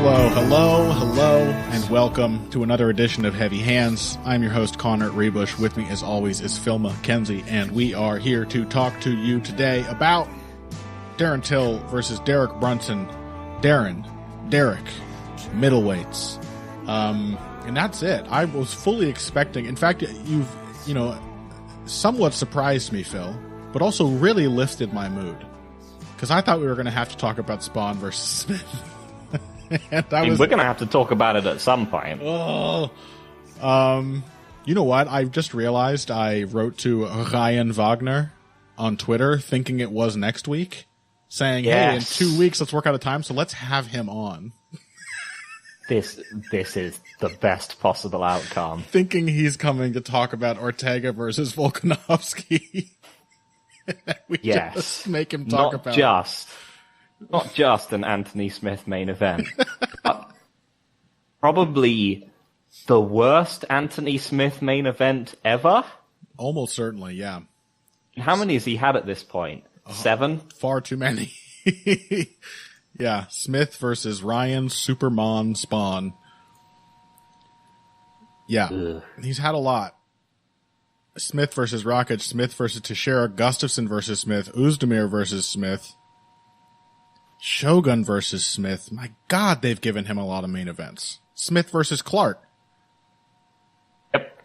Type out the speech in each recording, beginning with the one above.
Hello, and welcome to another edition of Heavy Hands. I'm your host, Connor Rebush. With me, as always, is Phil McKenzie, and we are here to talk to you today about Darren Till versus Derek Brunson. Derek, middleweights. And that's it. I was fully expecting, in fact, you've somewhat surprised me, Phil, but also really lifted my mood. Because I thought we were going to have to talk about Spawn versus Smith. And we're going to have to talk about it at some point. Oh, you know what? I just realized I wrote to Ryan Wagner on Twitter thinking it was next week, saying, hey, in 2 weeks, let's work out a time, so let's have him on. This is the best possible outcome. Thinking he's coming to talk about Ortega versus Volkanovski. We just make him talk about Not just an Anthony Smith main event, but probably the worst Anthony Smith main event ever? Almost certainly, yeah. How many has he had at this point? 7? Far too many. Yeah, Smith versus Ryan Superman Spawn. Yeah, He's had a lot. Smith versus Rakic, Smith versus Teixeira, Gustafsson versus Smith, Oezdemir versus Smith, Shogun versus Smith. My God, they've given him a lot of main events. Smith versus Clark. Yep.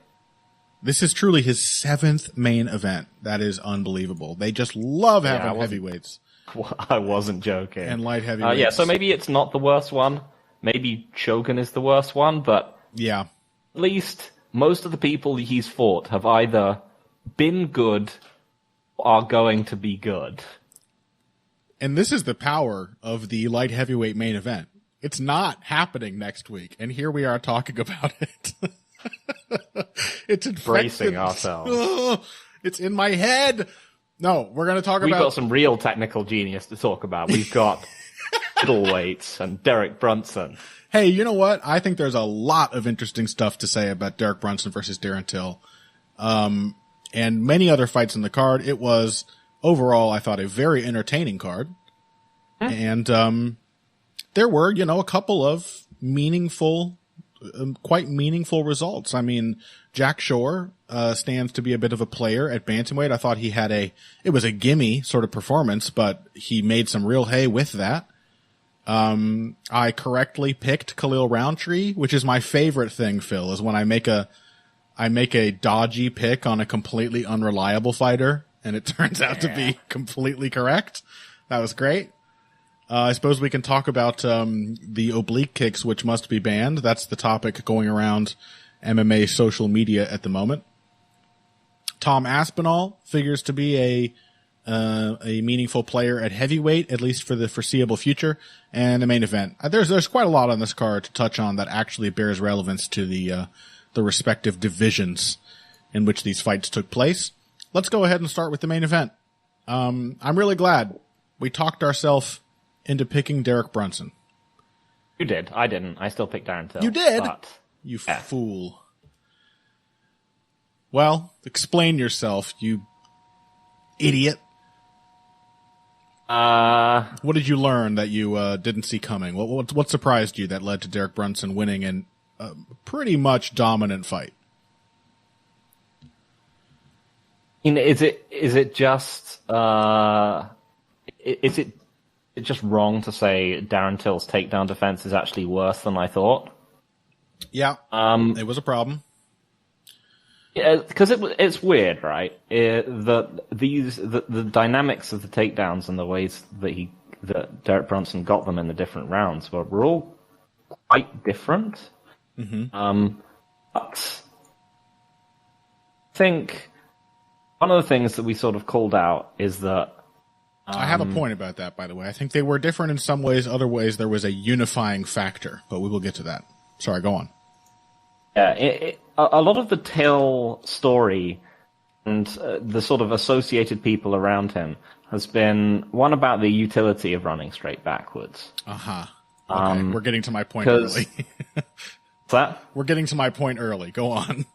This is truly his 7th main event. That is unbelievable. They just love having heavyweights. I wasn't joking. And light heavyweights. So maybe it's not the worst one. Maybe Shogun is the worst one, but yeah, at least most of the people he's fought have either been good or are going to be good. And this is the power of the light heavyweight main event. It's not happening next week, and here we are talking about it. It's bracing ourselves. It's in my head. No, we're going to talk about... We've got some real technical genius to talk about. We've got middleweights and Derek Brunson. Hey, you know what? I think there's a lot of interesting stuff to say about Derek Brunson versus Darren Till. And many other fights in the card. It was... Overall, I thought a very entertaining card. And there were, a couple of meaningful, quite meaningful results. I mean, Jack Shore stands to be a bit of a player at bantamweight. I thought he had it was a gimme sort of performance, but he made some real hay with that. I correctly picked Khalil Roundtree, which is my favorite thing, Phil, is when I make a dodgy pick on a completely unreliable fighter. And it turns out to be completely correct. That was great. I suppose we can talk about the oblique kicks, which must be banned. That's the topic going around MMA social media at the moment. Tom Aspinall figures to be a meaningful player at heavyweight, at least for the foreseeable future, and the main event. There's quite a lot on this card to touch on that actually bears relevance to the respective divisions in which these fights took place. Let's go ahead and start with the main event. I'm really glad we talked ourselves into picking Derek Brunson. You did. I didn't. I still picked Darren Till. You did? You fool. Well, explain yourself, you idiot. What did you learn that you didn't see coming? What surprised you that led to Derek Brunson winning in a pretty much dominant fight? Is it just wrong to say Darren Till's takedown defense is actually worse than I thought? Yeah, it was a problem. Yeah, because it's weird, right? The dynamics of the takedowns and the ways that Derek Brunson got them in the different rounds were all quite different. Mm-hmm. But I think one of the things that we sort of called out is that I have a point about that, by the way. I think they were different in some ways. Other ways, there was a unifying factor, but we will get to that. Sorry, go on. Yeah, a lot of the Till story and the sort of associated people around him has been one about the utility of running straight backwards. Uh-huh. Okay, we're getting to my point early. What's that? We're getting to my point early. Go on.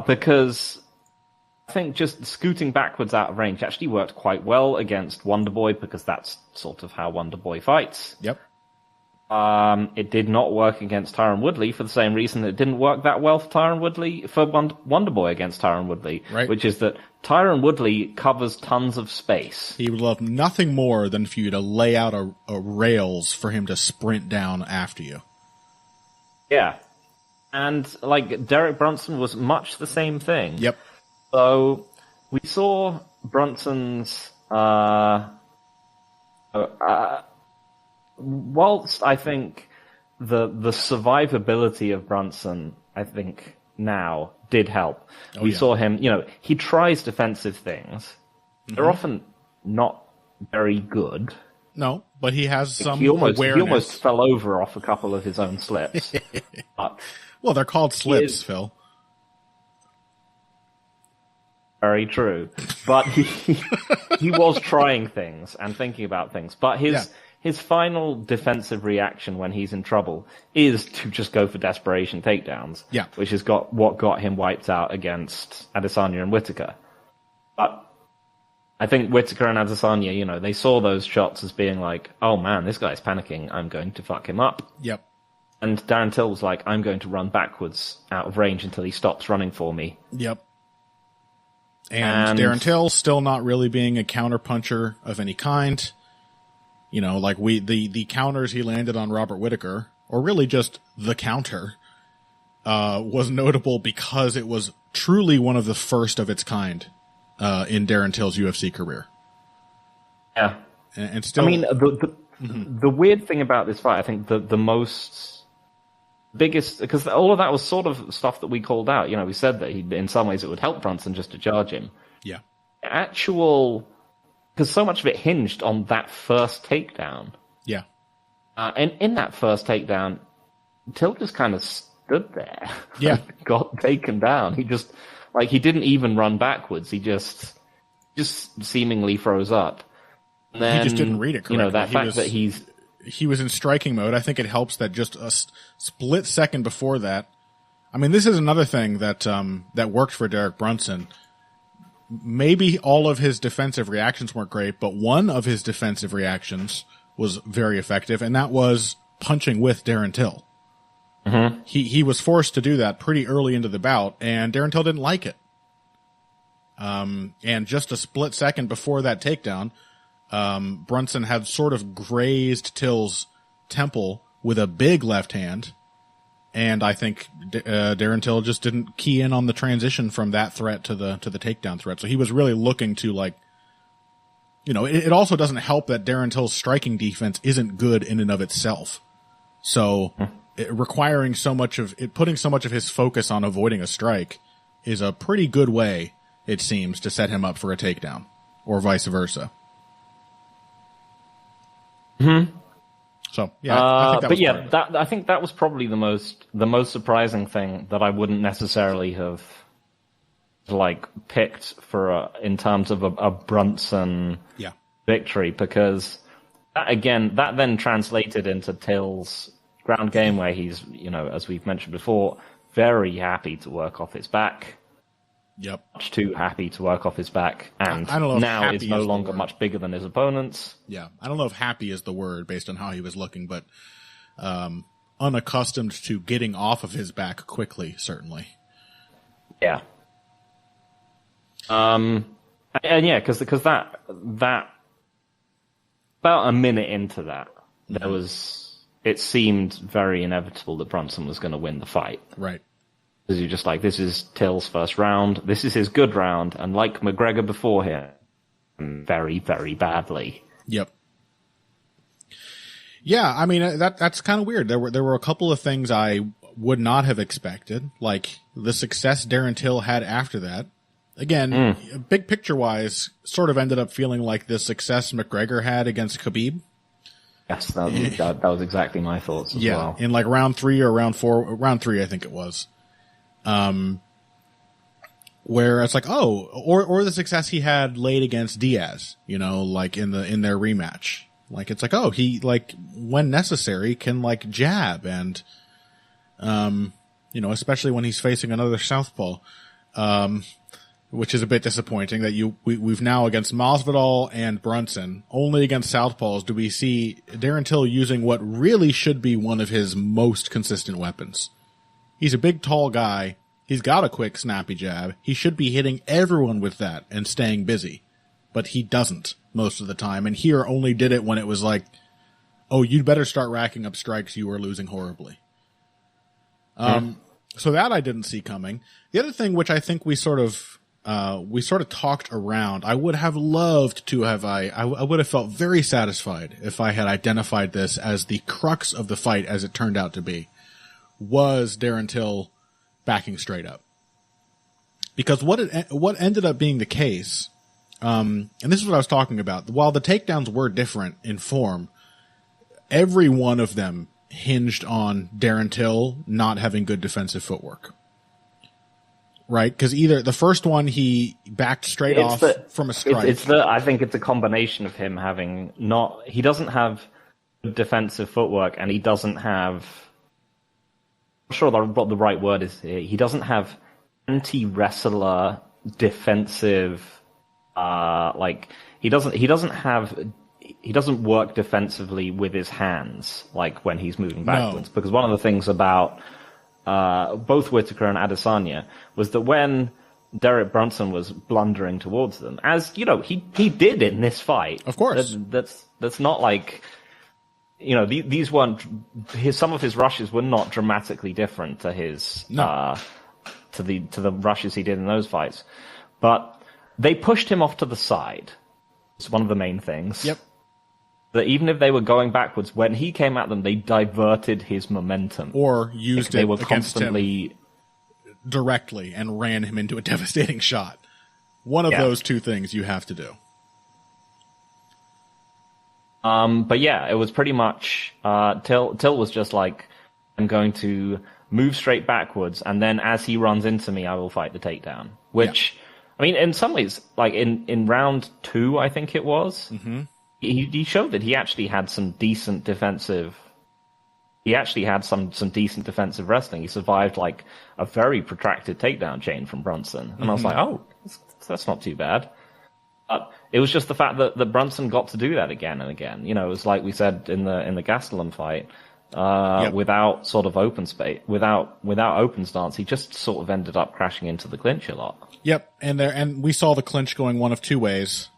Because I think just scooting backwards out of range actually worked quite well against Wonderboy, because that's sort of how Wonderboy fights. Yep. It did not work against Tyron Woodley for the same reason that it didn't work that well for Wonderboy against Tyron Woodley, right. Which is that Tyron Woodley covers tons of space. He would love nothing more than for you to lay out a rails for him to sprint down after you. Yeah. And, like, Derek Brunson was much the same thing. Yep. So, we saw Brunson's, whilst I think the survivability of Brunson, I think, now did help. We saw him, he tries defensive things. Mm-hmm. They're often not very good. No, but he has some awareness. He almost fell over off a couple of his own slips. But well, they're called slips, Phil. Very true. But he was trying things and thinking about things. But his final defensive reaction when he's in trouble is to just go for desperation takedowns. Yeah. Which is what got him wiped out against Adesanya and Whittaker. But I think Whittaker and Adesanya, they saw those shots as being like, oh man, this guy's panicking. I'm going to fuck him up. Yep. And Darren Till was like, I'm going to run backwards out of range until he stops running for me. Yep. And Darren Till still not really being a counterpuncher of any kind. Like the counters he landed on Robert Whittaker, or really just the counter, was notable because it was truly one of the first of its kind in Darren Till's UFC career. Yeah. And still, I mean, the weird thing about this fight, I think the most biggest, because all of that was sort of stuff that we called out. We said that in some ways it would help Brunson just to charge him. Yeah. Because so much of it hinged on that first takedown. Yeah. And in that first takedown, Till just kind of stood there. Yeah. Got taken down. He just, he didn't even run backwards. He just seemingly froze up. And then, he just didn't read it correctly. That fact that he was in striking mode. I think it helps that just a split second before that. I mean, this is another thing that worked for Derek Brunson. Maybe all of his defensive reactions weren't great, but one of his defensive reactions was very effective, and that was punching with Darren Till. Mm-hmm. He was forced to do that pretty early into the bout, and Darren Till didn't like it. And just a split second before that takedown, Brunson had sort of grazed Till's temple with a big left hand, and I think Darren Till just didn't key in on the transition from that threat to the takedown threat. So he was really looking to it also doesn't help that Darren Till's striking defense isn't good in and of itself. So putting so much of his focus on avoiding a strike is a pretty good way, it seems, to set him up for a takedown, or vice versa. Hmm. So I think I think that was probably the most surprising thing that I wouldn't necessarily have picked for in terms of a Brunson victory, because that then translated into Till's ground game, where he's, as we've mentioned before, very happy to work off his back. Yep. Much too happy to work off his back, and I don't know now is no longer much bigger than his opponents. Yeah, I don't know if happy is the word based on how he was looking, but unaccustomed to getting off of his back quickly, certainly. Yeah. And yeah, because that about a minute into that, it seemed very inevitable that Brunson was going to win the fight. Right. Because you're just like, this is Till's first round. This is his good round. And like McGregor before him, very, very badly. Yep. Yeah, I mean, that's kind of weird. There were a couple of things I would not have expected, like the success Darren Till had after that. Again, big picture-wise, sort of ended up feeling like the success McGregor had against Khabib. Yes, that was exactly my thoughts as well. In round 3 or round 4, round 3 I think it was. Where it's like, or the success he had late against Diaz, in their rematch. It's like, he, when necessary, can, jab and, especially when he's facing another southpaw. which is a bit disappointing that we've now against Masvidal and Brunson, only against southpaws do we see Darren Till using what really should be one of his most consistent weapons. He's a big, tall guy. He's got a quick, snappy jab. He should be hitting everyone with that and staying busy. But he doesn't most of the time, and here only did it when it was like, oh, you'd better start racking up strikes, you are losing horribly. So that I didn't see coming. The other thing which I think we sort of talked around, I would have loved to have, I would have felt very satisfied if I had identified this as the crux of the fight as it turned out to be, was Darren Till backing straight up. Because what ended up being the case, and this is what I was talking about, while the takedowns were different in form, every one of them hinged on Darren Till not having good defensive footwork. Right? Because either the first one he backed straight off from a strike. I think it's a combination of him having he doesn't have defensive footwork, and he doesn't have, I'm not sure what the right word is here. He doesn't have anti-wrestler defensive, he doesn't work defensively with his hands, like when he's moving backwards. No. Because one of the things about both Whittaker and Adesanya was that when Derek Brunson was blundering towards them, as you know, he did in this fight. Of course, that's not like, you know, these weren't some of his rushes were not dramatically different to his to the rushes he did in those fights, but they pushed him off to the side. It's one of the main things. Yep. That even if they were going backwards, when he came at them, they diverted his momentum. Or used it against him directly and ran him into a devastating shot. One of those two things you have to do. But yeah, it was pretty much, Till was just like, I'm going to move straight backwards, and then as he runs into me, I will fight the takedown. Which, I mean, in some ways, like in round 2, I think it was, he showed that he actually had some decent defensive. He actually had some decent defensive wrestling. He survived like a very protracted takedown chain from Brunson, and I was like, oh, that's not too bad. It was just the fact that Brunson got to do that again and again. You know, it was like we said in the Gastelum fight, without sort of open space, without open stance, he just sort of ended up crashing into the clinch a lot. Yep, and we saw the clinch going one of two ways,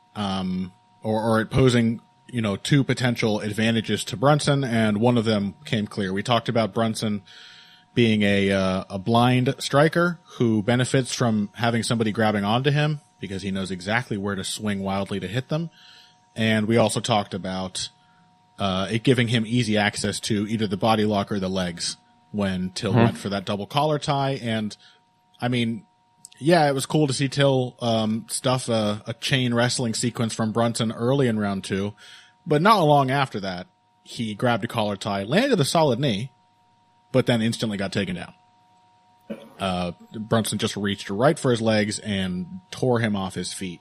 or it posing, you know, two potential advantages to Brunson, and one of them came clear. We talked about Brunson being a blind striker who benefits from having somebody grabbing onto him because he knows exactly where to swing wildly to hit them. And we also talked about it giving him easy access to either the body lock or the legs when Till went for that double collar tie. And, I mean, yeah, it was cool to see Till stuff a chain wrestling sequence from Brunson early in round 2. But not long after that, he grabbed a collar tie, landed a solid knee, but then instantly got taken down. Brunson just reached right for his legs and tore him off his feet.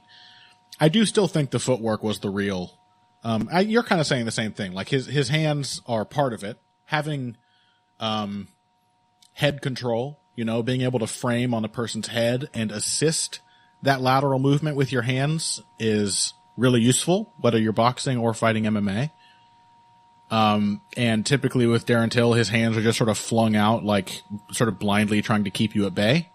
I do still think the footwork was the real. You're kind of saying the same thing. Like his hands are part of it. Having head control, you know, being able to frame on a person's head and assist that lateral movement with your hands is really useful, whether you're boxing or fighting MMA. And typically with Darren Till, his hands are just sort of flung out, like sort of blindly trying to keep you at bay.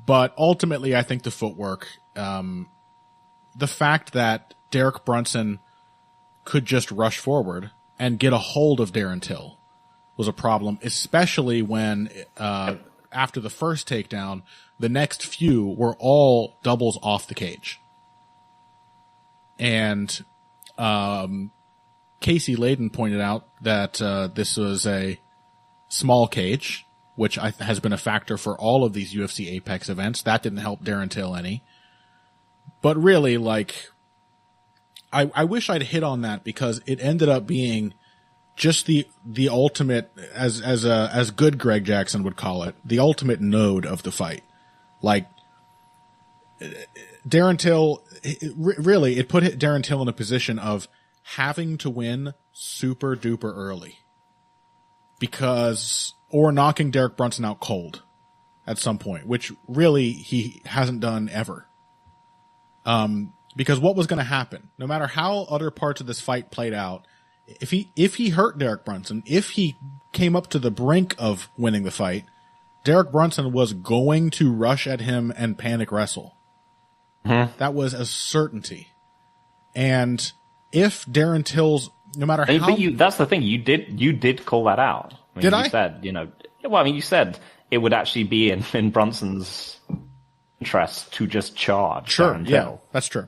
But ultimately, I think the footwork, the fact that Derek Brunson could just rush forward and get a hold of Darren Till was a problem, especially when, after the first takedown, the next few were all doubles off the cage. And, Casey Layden pointed out that this was a small cage, which has been a factor for all of these UFC Apex events. That didn't help Darren Till any. But really, like, I wish I'd hit on that because it ended up being just the ultimate, as good Greg Jackson would call it, the ultimate node of the fight. Like, Darren Till, it put Darren Till in a position of having to win super duper early or knocking Derek Brunson out cold. at some point, which really he hasn't done ever. Because what was going to happen, no matter how other parts of this fight played out, if he hurt Derek Brunson, if he came up to the brink of winning the fight, Derek Brunson was going to rush at him and panic wrestle. That was a certainty. And if Darren Till's, no matter how... But that's the thing, you did call that out. I mean, did I? You said, you said it would actually be in Brunson's interest to just charge Darren Till. That's true.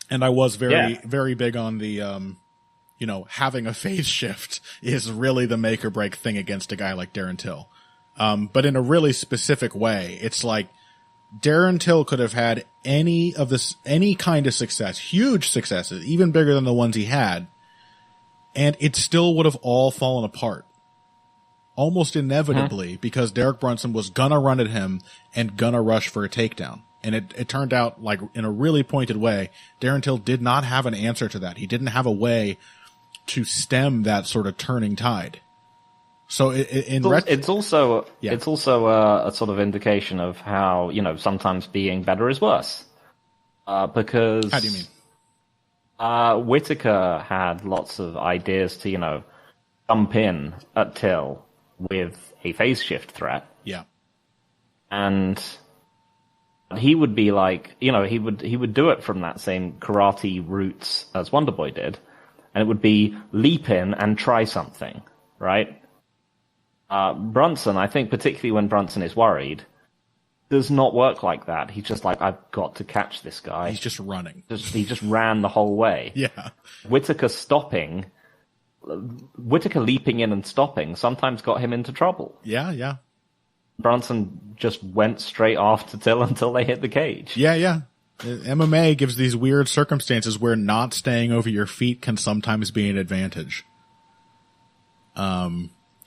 And I was very big on the, having a phase shift is really the make or break thing against a guy like Darren Till. But in a really specific way, it's like Darren Till could have had any kind of success, huge successes, even bigger than the ones he had, and it still would have all fallen apart. Almost inevitably, because Derek Brunson was gonna run at him and gonna rush for a takedown. And it turned out, like, in a really pointed way, Darren Till did not have an answer to that. He didn't have a way to stem that sort of turning tide. So it's also a sort of indication of how, sometimes being better is worse. Because... How do you mean? Whittaker had lots of ideas to, jump in at Till with a phase shift threat. Yeah. And he would be like, he would do it from that same karate roots as Wonderboy did. And it would be leap in and try something, right? Brunson, I think particularly when Brunson is worried, does not work like that. He's just like, I've got to catch this guy. He's just running. He just ran the whole way. Yeah. Whittaker leaping in and stopping sometimes got him into trouble. Yeah. Brunson just went straight after Till until they hit the cage. Yeah. MMA gives these weird circumstances where not staying over your feet can sometimes be an advantage.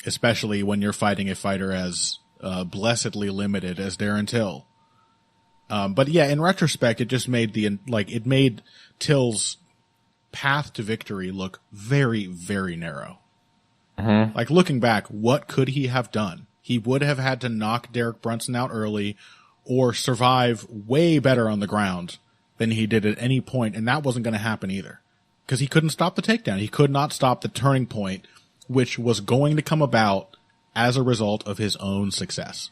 Especially when you're fighting a fighter as blessedly limited as Darren Till. But yeah, in retrospect, it just made it made Till's path to victory look very, very narrow. Like, looking back, what could he have done? He would have had to knock Derek Brunson out early or survive way better on the ground than he did at any point, and that wasn't going to happen either. Because he couldn't stop the takedown. He could not stop the turning point, which was going to come about as a result of his own success.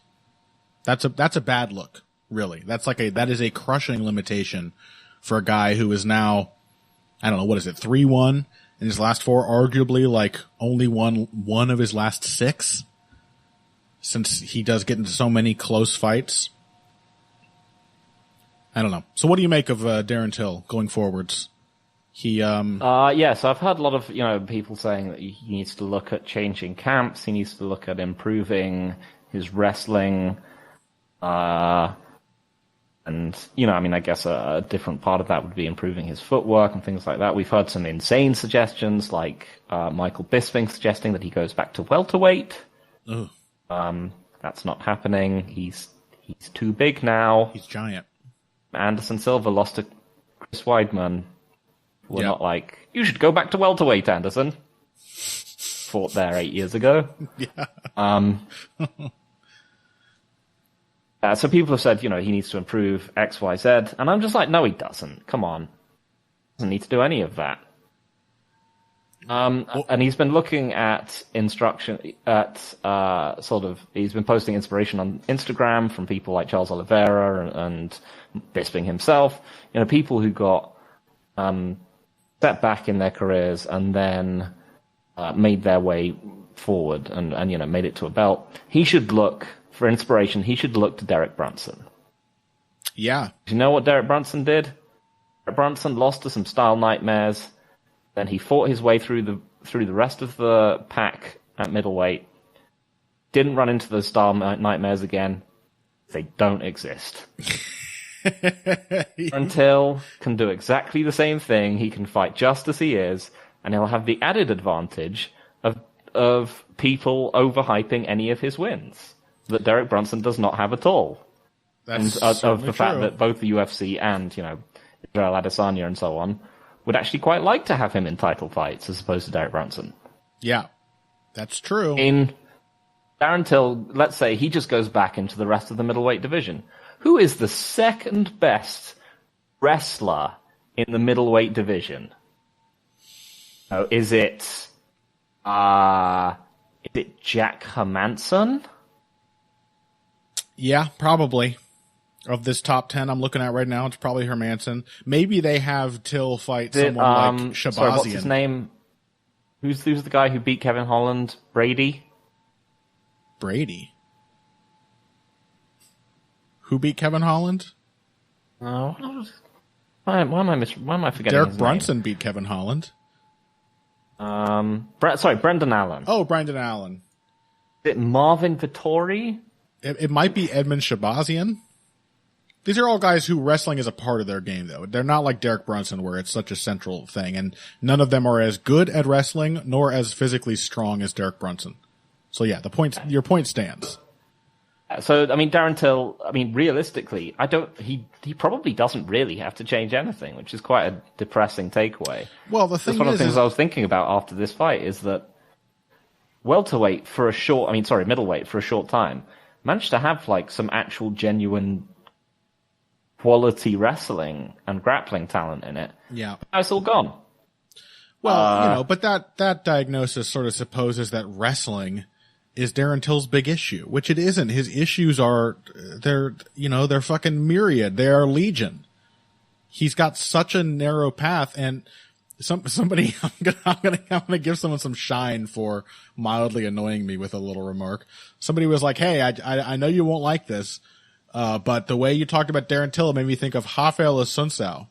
That's a bad look, really. That is a crushing limitation for a guy who is now, I don't know, what is it, 3-1 in his last 4, arguably like only won one of his last 6, since he does get into so many close fights. I don't know. So what do you make of Darren Till going forwards? He so I've heard a lot of people saying that he needs to look at changing camps. He needs to look at improving his wrestling, and I guess a different part of that would be improving his footwork and things like that. We've heard some insane suggestions, like Michael Bisping suggesting that he goes back to welterweight. Ugh. That's not happening. He's too big now. He's giant. Anderson Silva lost to Chris Weidman. We're not like, you should go back to welterweight, Anderson. Fought there 8 years ago. Yeah. So people have said, he needs to improve X, Y, Z. And I'm just like, no, he doesn't. Come on. He doesn't need to do any of that. And he's been looking at instruction, he's been posting inspiration on Instagram from people like Charles Oliveira and Bisping himself. People who got, set back in their careers and then, made their way forward and made it to a belt. He should look, for inspiration, he should look to Derek Brunson. Yeah. Do you know what Derek Brunson did? Derek Brunson lost to some style nightmares. Then he fought his way through the rest of the pack at middleweight. Didn't run into those style nightmares again. They don't exist. Until can do exactly the same thing. He can fight just as he is, and he'll have the added advantage of people overhyping any of his wins that Derek Brunson does not have at all. That's of the fact true. that both the UFC and Israel Adesanya and so on would actually quite like to have him in title fights as opposed to Derek Brunson. Yeah, that's true. Darren Till, let's say he just goes back into the rest of the middleweight division. Who is the second best wrestler in the middleweight division? Oh, is it Jack Hermansson? Yeah, probably. Of this top 10 I'm looking at right now, it's probably Hermansson. Maybe they have Till fight someone like Shabazian. Sorry, what's his name? Who's the guy who beat Kevin Holland? Brady? Who beat Kevin Holland? Why am I forgetting Derek his Brunson beat Kevin Holland. Brendan Allen. Oh, Brendan Allen. Is it Marvin Vittori? It might be Edmund Shabazian. These are all guys who wrestling is a part of their game, though. They're not like Derek Brunson, where it's such a central thing, and none of them are as good at wrestling nor as physically strong as Derek Brunson. So yeah, your point stands. So I mean, Darren Till. I mean, realistically, he probably doesn't really have to change anything, which is quite a depressing takeaway. Well, the thing That's one of the things I was thinking about after this fight is that middleweight for a short time managed to have like some actual genuine quality wrestling and grappling talent in it. Yeah. Now it's all gone. Well, but that diagnosis sort of supposes that wrestling is Darren Till's big issue, which it isn't. His issues they're fucking myriad. They are legion. He's got such a narrow path, and somebody, I'm gonna give someone some shine for mildly annoying me with a little remark. Somebody was like, "Hey, I know you won't like this, but the way you talked about Darren Till made me think of Rafael Assunção.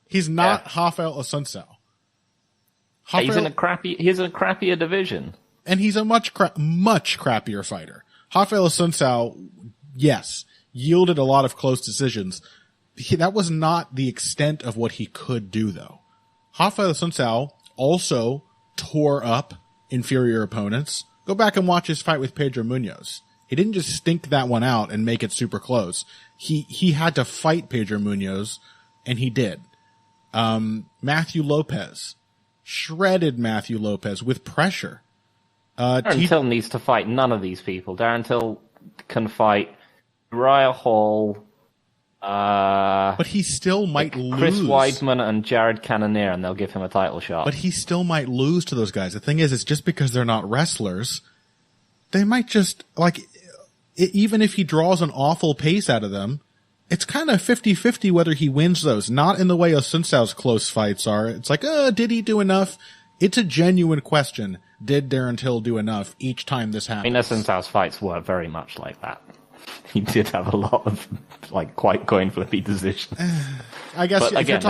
He's not Rafael Assunção. He's in a crappier division, and he's a much crappier fighter. Rafael Assunção, yes, yielded a lot of close decisions. That was not the extent of what he could do, though. Rafael Assunção also tore up inferior opponents. Go back and watch his fight with Pedro Munoz. He didn't just stink that one out and make it super close. He had to fight Pedro Munoz, and he did. Matthew Lopez. Shredded Matthew Lopez with pressure. Darren Till needs to fight none of these people. Darren Till can fight Uriah Hall, but he still might lose. Chris Weidman and Jared Cannonier, and they'll give him a title shot. But he still might lose to those guys. The thing is, it's just because they're not wrestlers. They might just, even if he draws an awful pace out of them, it's kind of 50-50 whether he wins those. Not in the way Assunção's close fights are. It's like, did he do enough? It's a genuine question. Did Darren Till do enough each time this happened? I mean, Assunção's fights were very much like that. He did have a lot of, quite coin flippy decisions. I guess, but again,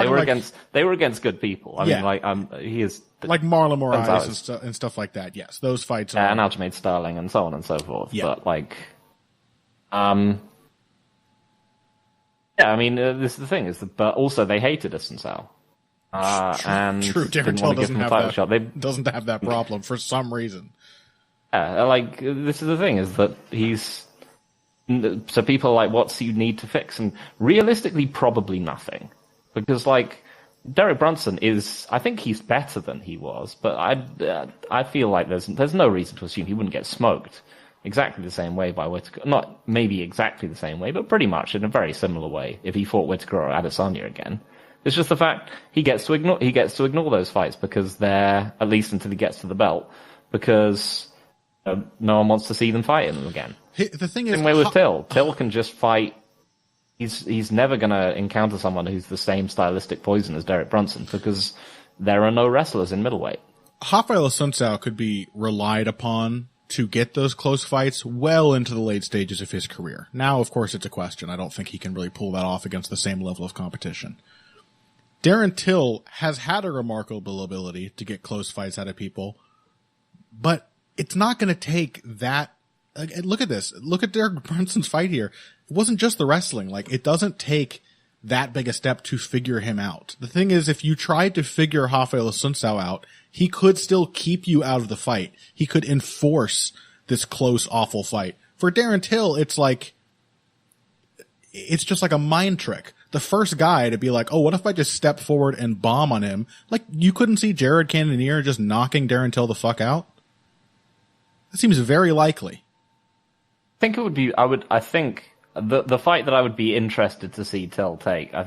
they were against good people. I mean, he is like Marlon Moraes and stuff like that. Yes, those fights are, and Aljamain Sterling and so on and so forth. Yeah. But I mean, this is the thing but also they hated Assunção. And true. Darren Till doesn't have that problem for some reason. Yeah, this is the thing is that so people are like, what's you need to fix? And realistically, probably nothing. Because, Derek Brunson I think he's better than he was, but I feel like there's no reason to assume he wouldn't get smoked exactly the same way by Whittaker. Not maybe exactly the same way, but pretty much in a very similar way if he fought Whittaker or Adesanya again. It's just the fact he gets to ignore those fights because they're, at least until he gets to the belt, because no one wants to see them fighting them again. The thing is, same way with Till. Till can just fight. He's never going to encounter someone who's the same stylistic poison as Derek Brunson because there are no wrestlers in middleweight. Rafael Assunção could be relied upon to get those close fights well into the late stages of his career. Now, of course, it's a question. I don't think he can really pull that off against the same level of competition. Darren Till has had a remarkable ability to get close fights out of people, but it's not going to take that. Look at this. Look at Derek Brunson's fight here. It wasn't just the wrestling. It doesn't take that big a step to figure him out. The thing is, if you tried to figure Rafael Assunção out, he could still keep you out of the fight. He could enforce this close, awful fight. For Darren Till, it's just like a mind trick. The first guy to be like, oh, what if I just step forward and bomb on him? You couldn't see Jared Cannonier just knocking Darren Till the fuck out? That seems very likely. think it would be. I think the fight that I would be interested to see Till take. I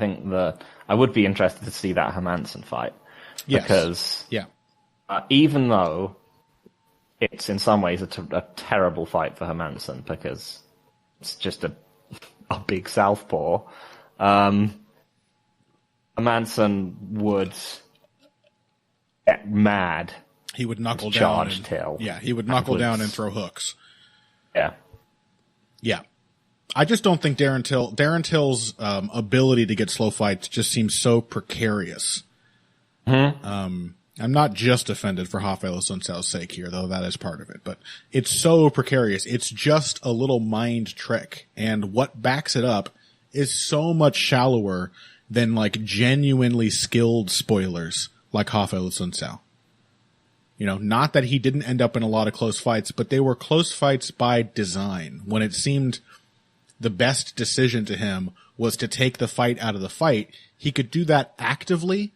would be interested to see that Hermansson fight. Yes. Because yeah, even though it's in some ways a terrible fight for Hermansson because it's just a big southpaw, Hermansson would get mad. He would knuckle down. Charge Till. Yeah, he would knuckle down and throw hooks. Yeah. Yeah. I just don't think Darren Till's ability to get slow fights just seems so precarious. I'm not just offended for Rafael Suncel's sake here, though that is part of it, but it's so precarious. It's just a little mind trick, and what backs it up is so much shallower than like genuinely skilled spoilers like Rafael Suncel. You know, not that he didn't end up in a lot of close fights, but they were close fights by design. When it seemed the best decision to him was to take the fight out of the fight, he could do that actively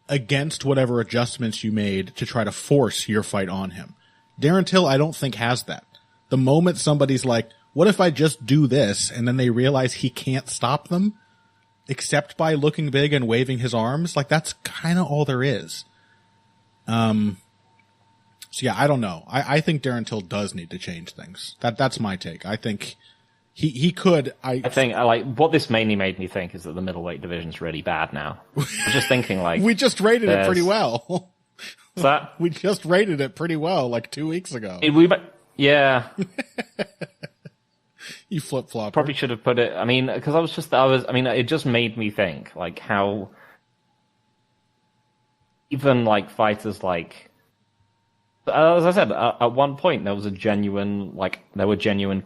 against whatever adjustments you made to try to force your fight on him. Darren Till, I don't think, has that. The moment somebody's like, what if I just do this? And then they realize he can't stop them, except by looking big and waving his arms. Like, that's kind of all there is. So yeah, I don't know. I think Darren Till does need to change things. That's my take. I think he could. I think like what this mainly made me think is that the middleweight division's really bad now. I was just thinking like we just rated it pretty well. That we just rated it pretty well like 2 weeks ago. Yeah. You flip flop. Probably should have put it. I mean, because it just made me think like how even like fighters like. As I said, at one point there were genuine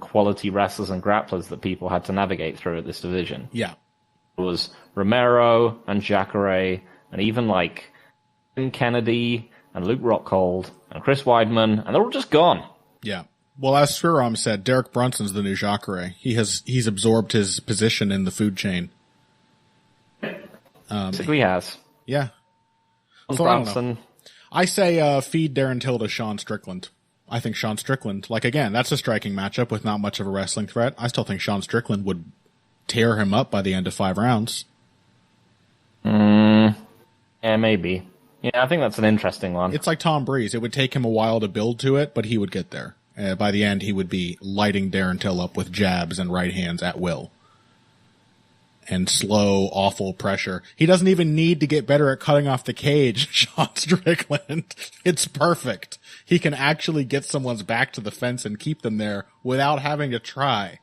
quality wrestlers and grapplers that people had to navigate through at this division. Yeah. It was Romero and Jacare and even like Tim Kennedy and Luke Rockhold and Chris Weidman, and they're all just gone. Yeah. Well, as Sriram said, Derek Brunson's the new Jacare. He's absorbed his position in the food chain. Basically, he has. Yeah. So Brunson. I say feed Darren Till to Sean Strickland. I think Sean Strickland, like again, that's a striking matchup with not much of a wrestling threat. I still think Sean Strickland would tear him up by the end of 5 rounds. Yeah, maybe. Yeah, I think that's an interesting one. It's like Tom Breeze. It would take him a while to build to it, but he would get there. By the end, he would be lighting Darren Till up with jabs and right hands at will. And slow, awful pressure. He doesn't even need to get better at cutting off the cage, Sean Strickland. It's perfect. He can actually get someone's back to the fence and keep them there without having to try.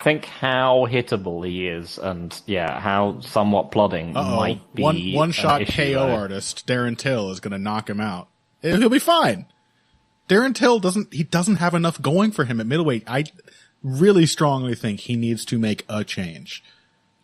Think how hittable he is, and yeah, how somewhat plodding might be. One shot issue, KO though. artist, Darren Till, is going to knock him out. He'll be fine. Darren Till doesn't have enough going for him at middleweight. I really strongly think he needs to make a change.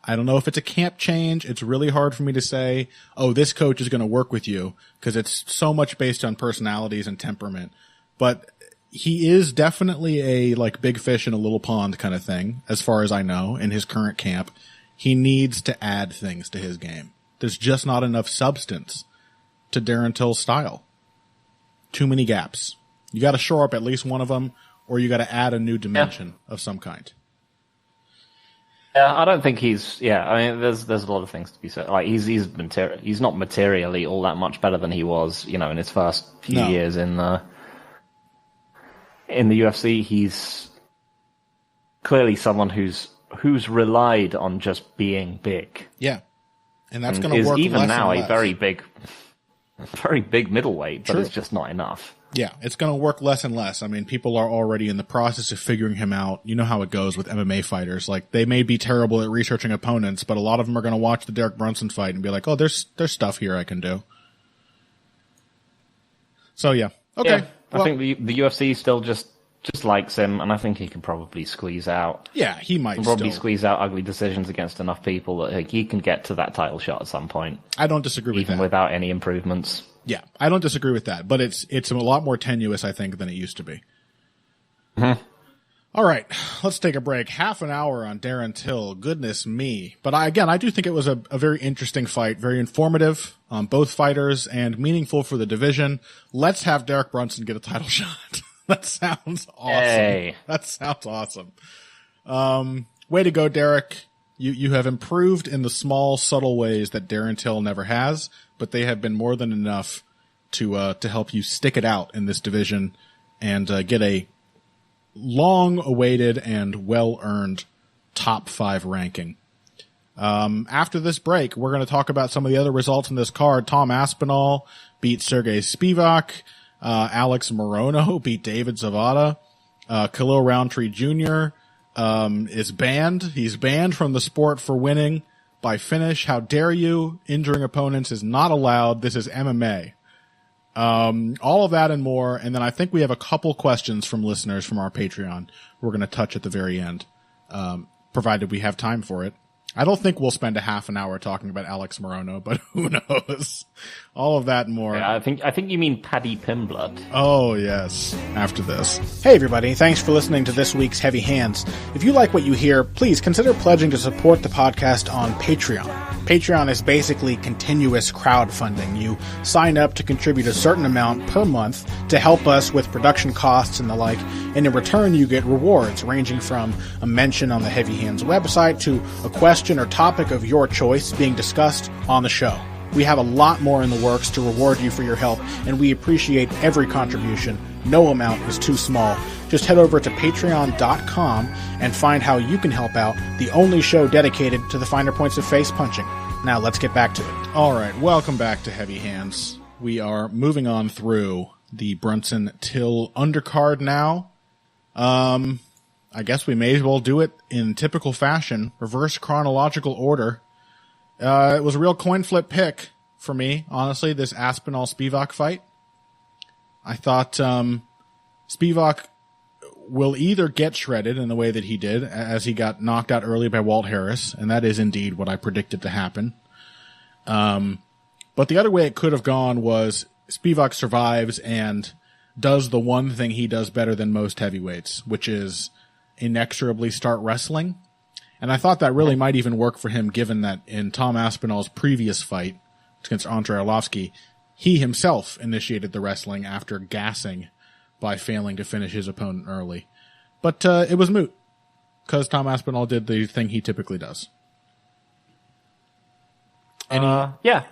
I don't know if it's a camp change. It's really hard for me to say, oh, this coach is going to work with you, because it's so much based on personalities and temperament. But he is definitely a like big fish in a little pond kind of thing, as far as I know, in his current camp. He needs to add things to his game. There's just not enough substance to Darren Till's style. Too many gaps. You got to shore up at least one of them, or you got to add a new dimension of some kind. Yeah, I don't think he's. Yeah, I mean, there's a lot of things to be said. Like he's not materially all that much better than he was, in his first few years in the UFC. He's clearly someone who's relied on just being big. Yeah, and that's going to work. Even less now, and a less. very big middleweight, but True. it's just not enough. Yeah, it's going to work less and less. I mean, people are already in the process of figuring him out. You know how it goes with MMA fighters. Like, they may be terrible at researching opponents, but a lot of them are going to watch the Derek Brunson fight and be like, oh, there's stuff here I can do. So, yeah. Okay. Yeah, I think the UFC still just likes him, and I think he can probably squeeze out. Yeah, he might squeeze out ugly decisions against enough people that he can get to that title shot at some point. I don't disagree with that. Even without any improvements. Yeah, I don't disagree with that, but it's a lot more tenuous, I think, than it used to be. Mm-hmm. All right, let's take a break. Half an hour on Darren Till. Goodness me. But I do think it was a very interesting fight, very informative on both fighters and meaningful for the division. Let's have Derek Brunson get a title shot. That sounds awesome. Hey. That sounds awesome. Way to go, Derek. You have improved in the small, subtle ways that Darren Till never has, but they have been more than enough to help you stick it out in this division and get a long-awaited and well-earned top 5 ranking. After this break, we're going to talk about some of the other results in this card. Tom Aspinall beat Sergey Spivak. Alex Morono beat David Zavada. Khalil Roundtree Jr. Is banned. He's banned from the sport for winning by finish. How dare you? Injuring opponents is not allowed. This is MMA. All of that and more. And then I think we have a couple questions from listeners from our Patreon we're going to touch at the very end, provided we have time for it. I don't think we'll spend a half an hour talking about Alex Morono, but who knows? All of that and more. Yeah, I think you mean Paddy Pimblett. Oh, yes. After this. Hey, everybody. Thanks for listening to this week's Heavy Hands. If you like what you hear, please consider pledging to support the podcast on Patreon. Patreon is basically continuous crowdfunding. You sign up to contribute a certain amount per month to help us with production costs and the like, and in return you get rewards ranging from a mention on the Heavy Hands website to a question or topic of your choice being discussed on the show. We have a lot more in the works to reward you for your help, and we appreciate every contribution. No amount is too small. Just head over to patreon.com and find how you can help out, the only show dedicated to the finer points of face punching. Now let's get back to it. All right, welcome back to Heavy Hands. We are moving on through the Brunson Till undercard now. I guess we may as well do it in typical fashion, reverse chronological order. It was a real coin flip pick for me, honestly, this Aspinall-Spivak fight. I thought Spivak will either get shredded in the way that he did, as he got knocked out early by Walt Harris, and that is indeed what I predicted to happen. But the other way it could have gone was Spivak survives and does the one thing he does better than most heavyweights, which is inexorably start wrestling. And I thought that really might even work for him, given that in Tom Aspinall's previous fight against Andrei Arlovsky, he himself initiated the wrestling after gassing by failing to finish his opponent early. But it was moot, because Tom Aspinall did the thing he typically does. Yeah.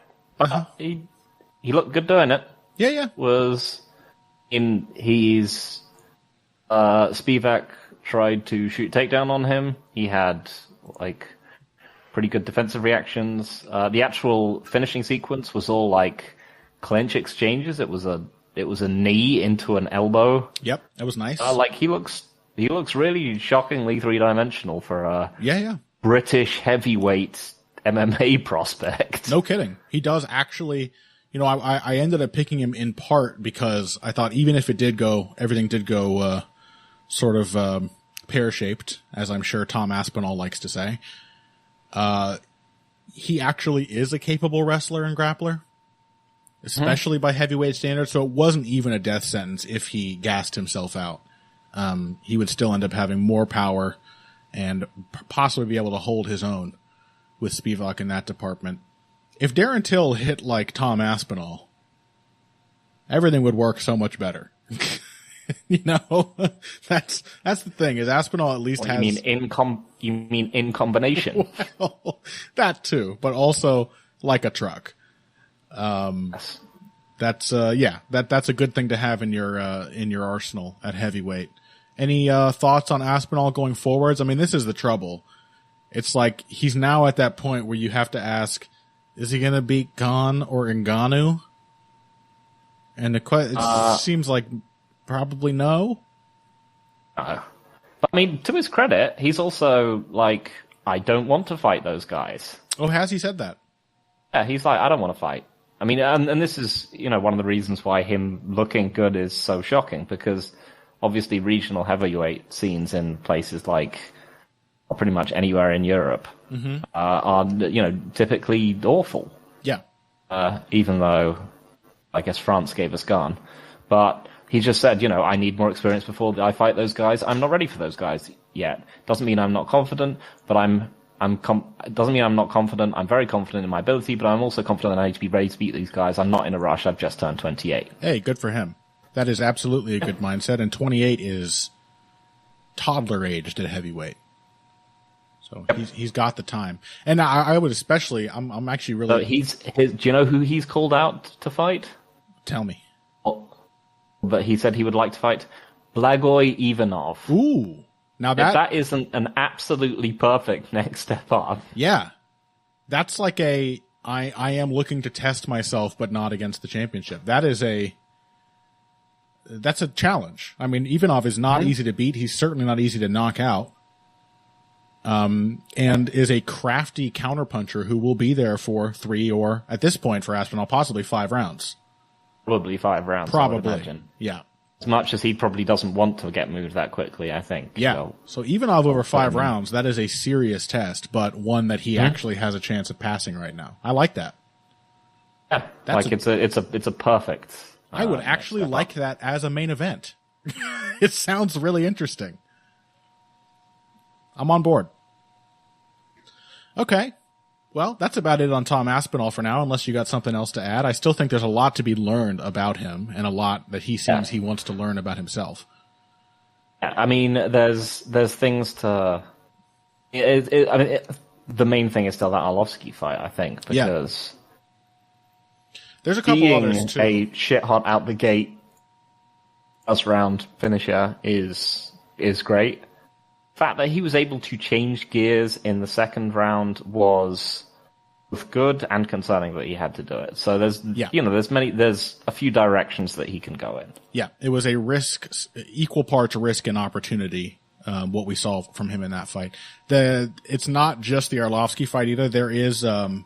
He looked good doing it. Yeah. Spivak tried to shoot takedown on him. He had, pretty good defensive reactions. The actual finishing sequence was all, clinch exchanges. It was a knee into an elbow. Yep, that was nice. He looks really shockingly three-dimensional for a British heavyweight MMA prospect. No kidding. He does actually, I ended up picking him in part because I thought even if everything did go sort of pear-shaped, as I'm sure Tom Aspinall likes to say, he actually is a capable wrestler and grappler, especially by heavyweight standards, so it wasn't even a death sentence if he gassed himself out. He would still end up having more power and possibly be able to hold his own with Spivak in that department. If Darren Till hit like Tom Aspinall, everything would work so much better. That's the thing, is Aspinall at least has... You mean in combination? Well, that too, but also like a truck. That's a good thing to have in your arsenal at heavyweight. Any thoughts on Aspinall going forwards? I mean, this is the trouble. It's like he's now at that point where you have to ask, is he going to beat Khan or Ngannou? And it seems like probably no. But I mean, to his credit, he's also I don't want to fight those guys. Oh, has he said that? Yeah, he's I don't want to fight. I mean, and this is, one of the reasons why him looking good is so shocking, because obviously regional heavyweight scenes in places like pretty much anywhere in Europe are, typically awful. Yeah. Even though I guess France gave us Ghan. But he just said, I need more experience before I fight those guys. I'm not ready for those guys yet. Doesn't mean I'm not confident, but it doesn't mean I'm not confident. I'm very confident in my ability, but I'm also confident that I need to be ready to beat these guys. I'm not in a rush. I've just turned 28. Hey, good for him. That is absolutely a good mindset, and 28 is toddler aged at heavyweight. So he's got the time. And I would especially, I'm actually really... So do you know who he's called out to fight? Tell me. But he said he would like to fight Blagoy Ivanov. Ooh. Now that isn't an absolutely perfect next step up. Yeah. That's like I am looking to test myself, but not against the championship. That's a challenge. I mean, Ivanov is not easy to beat. He's certainly not easy to knock out. And is a crafty counterpuncher who will be there for 3 or, at this point for Aspinall, possibly 5 rounds. Probably 5 rounds, Probably. I would imagine. Yeah. As much as he probably doesn't want to get moved that quickly, I think. Yeah. So Ivanov over 5 rounds, that is a serious test, but one that he actually has a chance of passing right now. I like that. Yeah. It's a perfect. I would actually like that as a main event. It sounds really interesting. I'm on board. Okay. Well, that's about it on Tom Aspinall for now, unless you got something else to add. I still think there's a lot to be learned about him and a lot that he seems he wants to learn about himself. Yeah, I mean, there's things to... the main thing is still that Arlovsky fight, I think, because... There's a couple others, too. A shit-hot out-the-gate first-round finisher is great. The fact that he was able to change gears in the second round was both good and concerning that he had to do it. So there's a few directions that he can go in. Yeah, it was a risk, equal parts risk and opportunity. What we saw from him in that fight. It's not just the Arlovsky fight either. There is a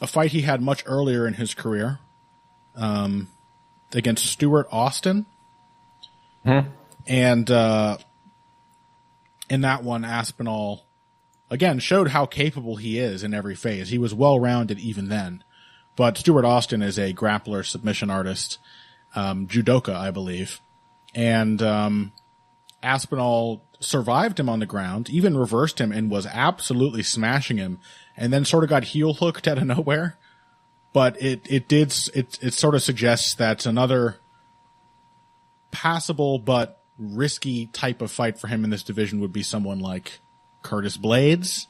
fight he had much earlier in his career against Stuart Austin, and. In that one, Aspinall, again, showed how capable he is in every phase. He was well-rounded even then. But Stuart Austin is a grappler, submission artist, judoka, I believe. And Aspinall survived him on the ground, even reversed him, and was absolutely smashing him, and then sort of got heel-hooked out of nowhere. But it sort of suggests that another passable but risky type of fight for him in this division would be someone like Curtis Blades,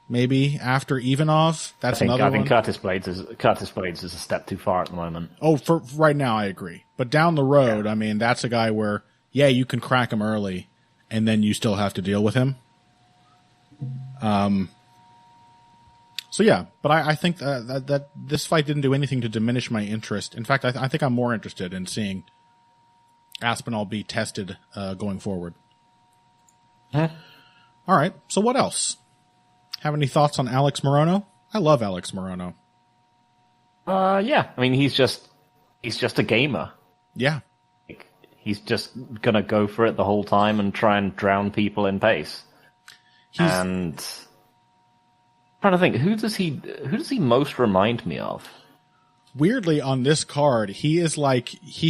maybe after Ivanov. That's another one. I think Curtis Blades is a step too far at the moment. Oh, for right now, I agree. But down the road, I mean, that's a guy where, you can crack him early, and then you still have to deal with him. So yeah, but I think that this fight didn't do anything to diminish my interest. In fact, I think I'm more interested in seeing Aspinall be tested going forward. All right, so what else? Have any thoughts on Alex Morono? I love Alex Morono. Yeah. I mean, he's just a gamer. Yeah. He's just gonna go for it the whole time and try and drown people in pace. And I'm trying to think, who does he most remind me of? Weirdly, on this card, he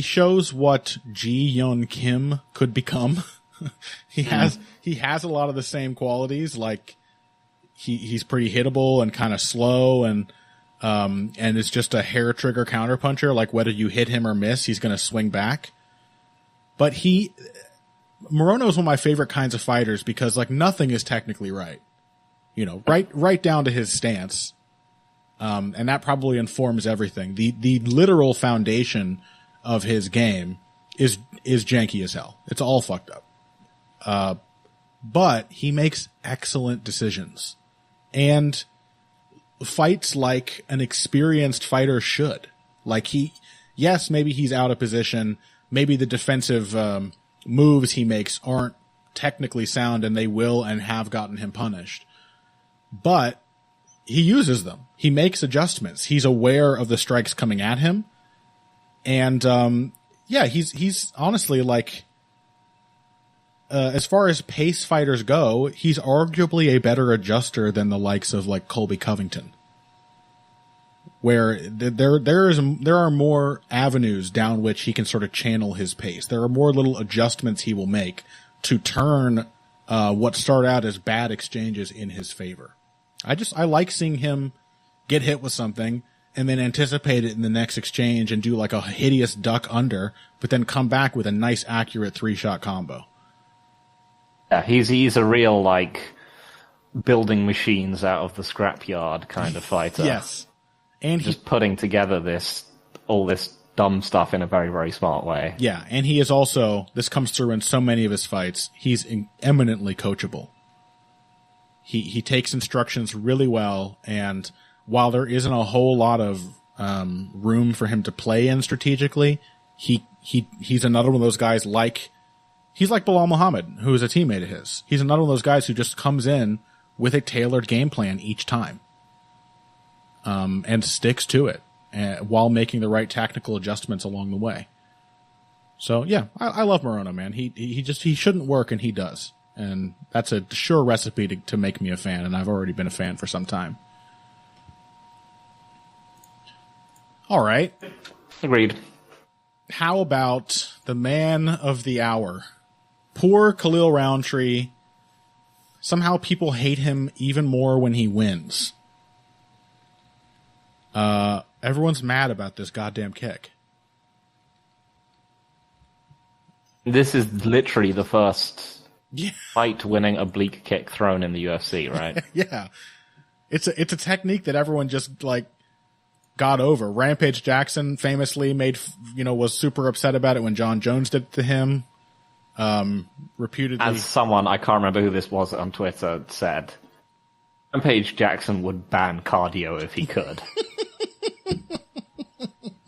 shows what Ji Yeon Kim could become. He has a lot of the same qualities, like he's pretty hittable and kind of slow, and it's just a hair trigger counterpuncher. Like whether you hit him or miss, he's going to swing back. But Morono is one of my favorite kinds of fighters because like nothing is technically right, right down to his stance. And that probably informs everything. The literal foundation of his game is janky as hell. It's all fucked up. But he makes excellent decisions and fights like an experienced fighter should. Like maybe he's out of position. Maybe the defensive, moves he makes aren't technically sound and they will and have gotten him punished. But he uses them. He makes adjustments. He's aware of the strikes coming at him. And, he's honestly like, as far as pace fighters go, he's arguably a better adjuster than the likes of like Colby Covington, where there are more avenues down which he can sort of channel his pace. There are more little adjustments he will make to turn, what start out as bad exchanges in his favor. I like seeing him get hit with something and then anticipate it in the next exchange and do like a hideous duck under, but then come back with a nice, accurate 3-shot combo. Yeah, he's a real, like, building machines out of the scrapyard kind of fighter. Yes. And just putting together all this dumb stuff in a very, very smart way. Yeah, and he is also, this comes through in so many of his fights, he's eminently coachable. He takes instructions really well, and while there isn't a whole lot of room for him to play in strategically, he's another one of those guys he's like Bilal Muhammad, who is a teammate of his. He's another one of those guys who just comes in with a tailored game plan each time, and sticks to it, while making the right tactical adjustments along the way. So yeah, I love Morono, man. He shouldn't work, and he does. And that's a sure recipe to make me a fan, and I've already been a fan for some time. All right. Agreed. How about the man of the hour? Poor Khalil Roundtree. Somehow people hate him even more when he wins. Everyone's mad about this goddamn kick. This is literally the first fight-winning oblique kick thrown in the UFC, right? Yeah. It's a technique that everyone just, like, got over. Rampage Jackson famously was super upset about it when John Jones did it to him. Reputedly. As someone, I can't remember who this was on Twitter, said, Rampage Jackson would ban cardio if he could.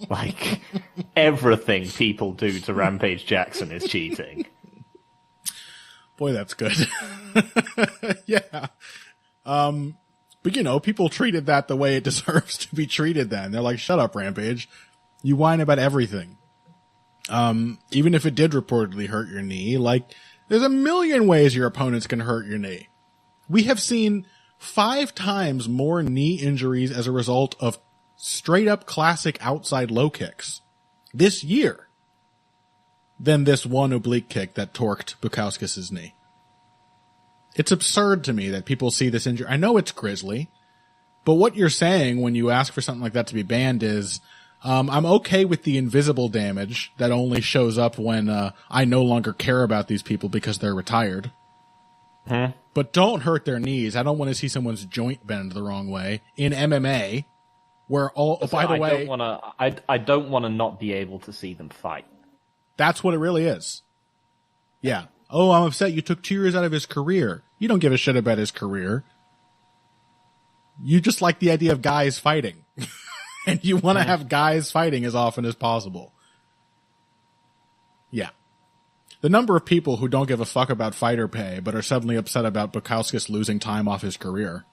Like, everything people do to Rampage Jackson is cheating. Boy, that's good. Yeah. But people treated that the way it deserves to be treated then. They're like, shut up, Rampage. You whine about everything. Even if it did reportedly hurt your knee, like, there's a million ways your opponents can hurt your knee. We have seen 5 times more knee injuries as a result of straight up classic outside low kicks this year than this one oblique kick that torqued Bukauskas' knee. It's absurd to me that people see this injury. I know it's grisly, but what you're saying when you ask for something like that to be banned is, I'm okay with the invisible damage that only shows up when I no longer care about these people because they're retired. Huh? But don't hurt their knees. I don't want to see someone's joint bend the wrong way in MMA, where by the way, I don't want to not be able to see them fight. That's what it really is. Yeah. Oh, I'm upset you took 2 years out of his career. You don't give a shit about his career. You just like the idea of guys fighting. And you want to have guys fighting as often as possible. Yeah. The number of people who don't give a fuck about fighter pay, but are suddenly upset about Bukauskas losing time off his career.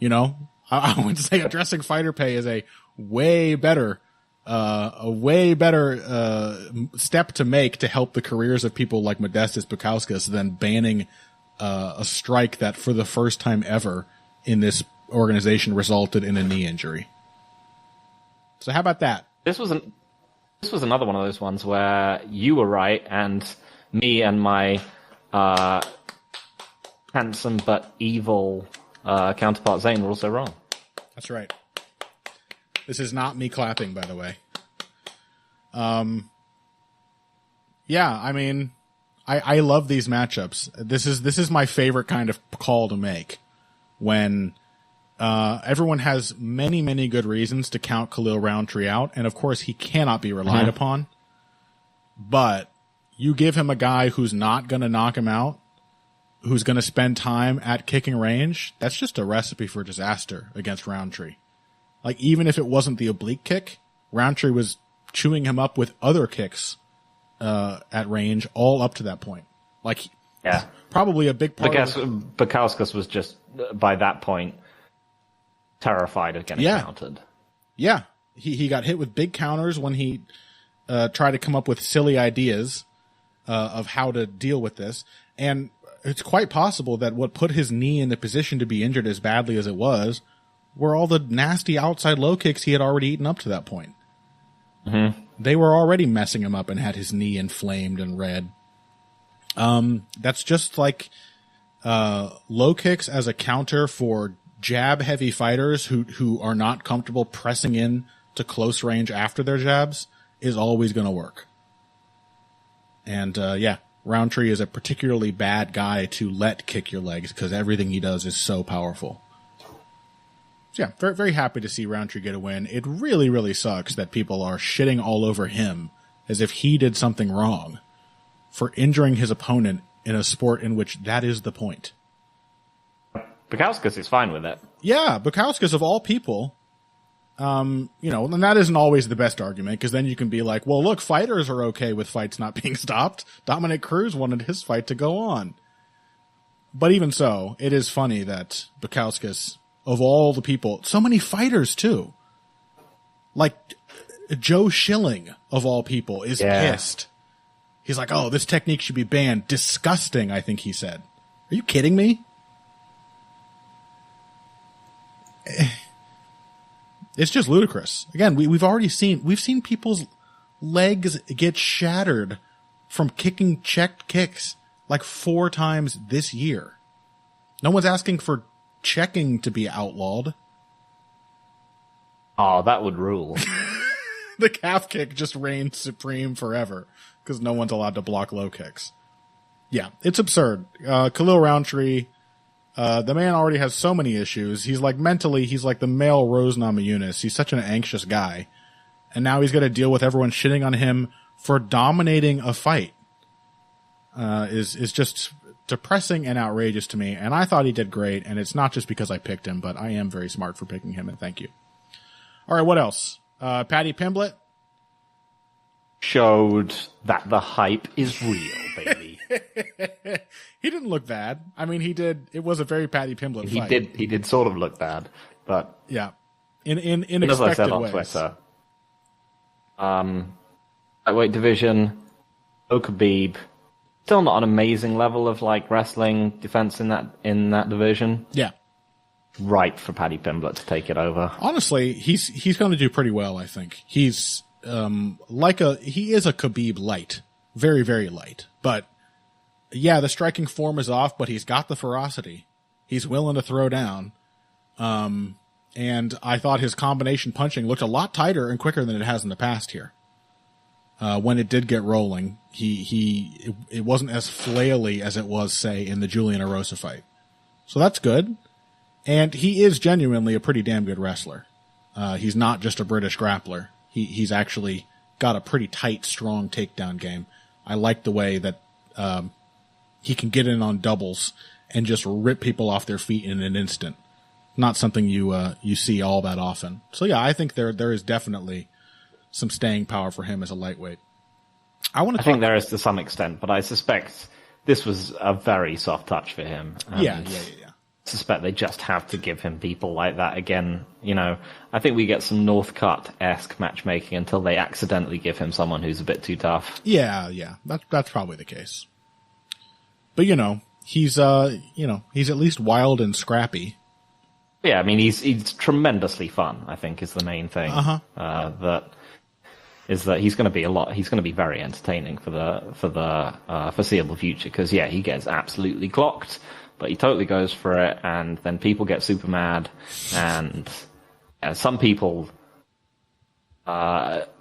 I would say addressing fighter pay is a way better step to make to help the careers of people like Modestas Bukauskas than banning a strike that for the first time ever in this organization resulted in a knee injury. So how about that? This was another one of those ones where you were right and me and my handsome but evil counterpart Zane were also wrong. That's right. This is not me clapping, by the way. Yeah, I mean, I love these matchups. This is my favorite kind of call to make when everyone has many, many good reasons to count Khalil Roundtree out, and of course he cannot be relied upon. But you give him a guy who's not going to knock him out, who's going to spend time at kicking range, that's just a recipe for disaster against Roundtree. Like, even if it wasn't the oblique kick, Roundtree was chewing him up with other kicks at range all up to that point. Like, yeah, probably a big part Bukauskas was just, by that point, terrified of getting countered. Yeah. He got hit with big counters when he tried to come up with silly ideas of how to deal with this. And it's quite possible that what put his knee in the position to be injured as badly as it was were all the nasty outside low kicks he had already eaten up to that point. Mm-hmm. They were already messing him up and had his knee inflamed and red. That's just like low kicks as a counter for jab heavy fighters who are not comfortable pressing in to close range after their jabs is always going to work. And, Roundtree is a particularly bad guy to let kick your legs because everything he does is so powerful. So yeah, very, very happy to see Roundtree get a win. It really, really sucks that people are shitting all over him as if he did something wrong for injuring his opponent in a sport in which that is the point. Bukauskas is fine with it. Yeah, Bukauskas of all people, and that isn't always the best argument because then you can be like, well, look, fighters are okay with fights not being stopped. Dominic Cruz wanted his fight to go on. But even so, it is funny that Bukauskas, of all the people, so many fighters too. Like Joe Schilling, of all people, is pissed. He's like, oh, this technique should be banned. Disgusting, I think he said. Are you kidding me? It's just ludicrous. Again, we've seen people's legs get shattered from kicking checked kicks like 4 times this year. No one's asking for checking to be outlawed. Oh, that would rule. The calf kick just reigns supreme forever because no one's allowed to block low kicks. Yeah, it's absurd. Khalil Roundtree, the man already has so many issues. He's like mentally, he's like the male Rose Namajunas. He's such an anxious guy. And now he's got to deal with everyone shitting on him for dominating a fight. Is just depressing and outrageous to me. And I thought he did great. And it's not just because I picked him, but I am very smart for picking him. And thank you. All right, what else? Paddy Pimblett showed that the hype is real, baby. He didn't look bad. I mean, he did. It was a very Paddy Pimblett fight. He did sort of look bad, but yeah, in expected as I said on ways. Twitter, lightweight division, Khabib, still not an amazing level of like wrestling defense in that division. Yeah. Ripe for Paddy Pimblett to take it over. Honestly, he's going to do pretty well, I think. He's he is a Khabib light. Very, very light. But yeah, the striking form is off, but he's got the ferocity. He's willing to throw down. And I thought his combination punching looked a lot tighter and quicker than it has in the past here. When it did get rolling, it wasn't as flaily as it was, say, in the Julian Erosa fight. So that's good. And he is genuinely a pretty damn good wrestler. He's not just a British grappler. He's actually got a pretty tight, strong takedown game. I like the way that he can get in on doubles and just rip people off their feet in an instant. Not something you see all that often. So yeah, I think there is definitely some staying power for him as a lightweight. I think there is to some extent, but I suspect this was a very soft touch for him. Yeah. I suspect they just have to give him people like that again. I think we get some Northcutt-esque matchmaking until they accidentally give him someone who's a bit too tough. Yeah. That's probably the case. But he's at least wild and scrappy. Yeah, I mean he's tremendously fun, I think, is the main thing. That he's going to be very entertaining for the foreseeable future because he gets absolutely clocked. But he totally goes for it, and then people get super mad, and some people,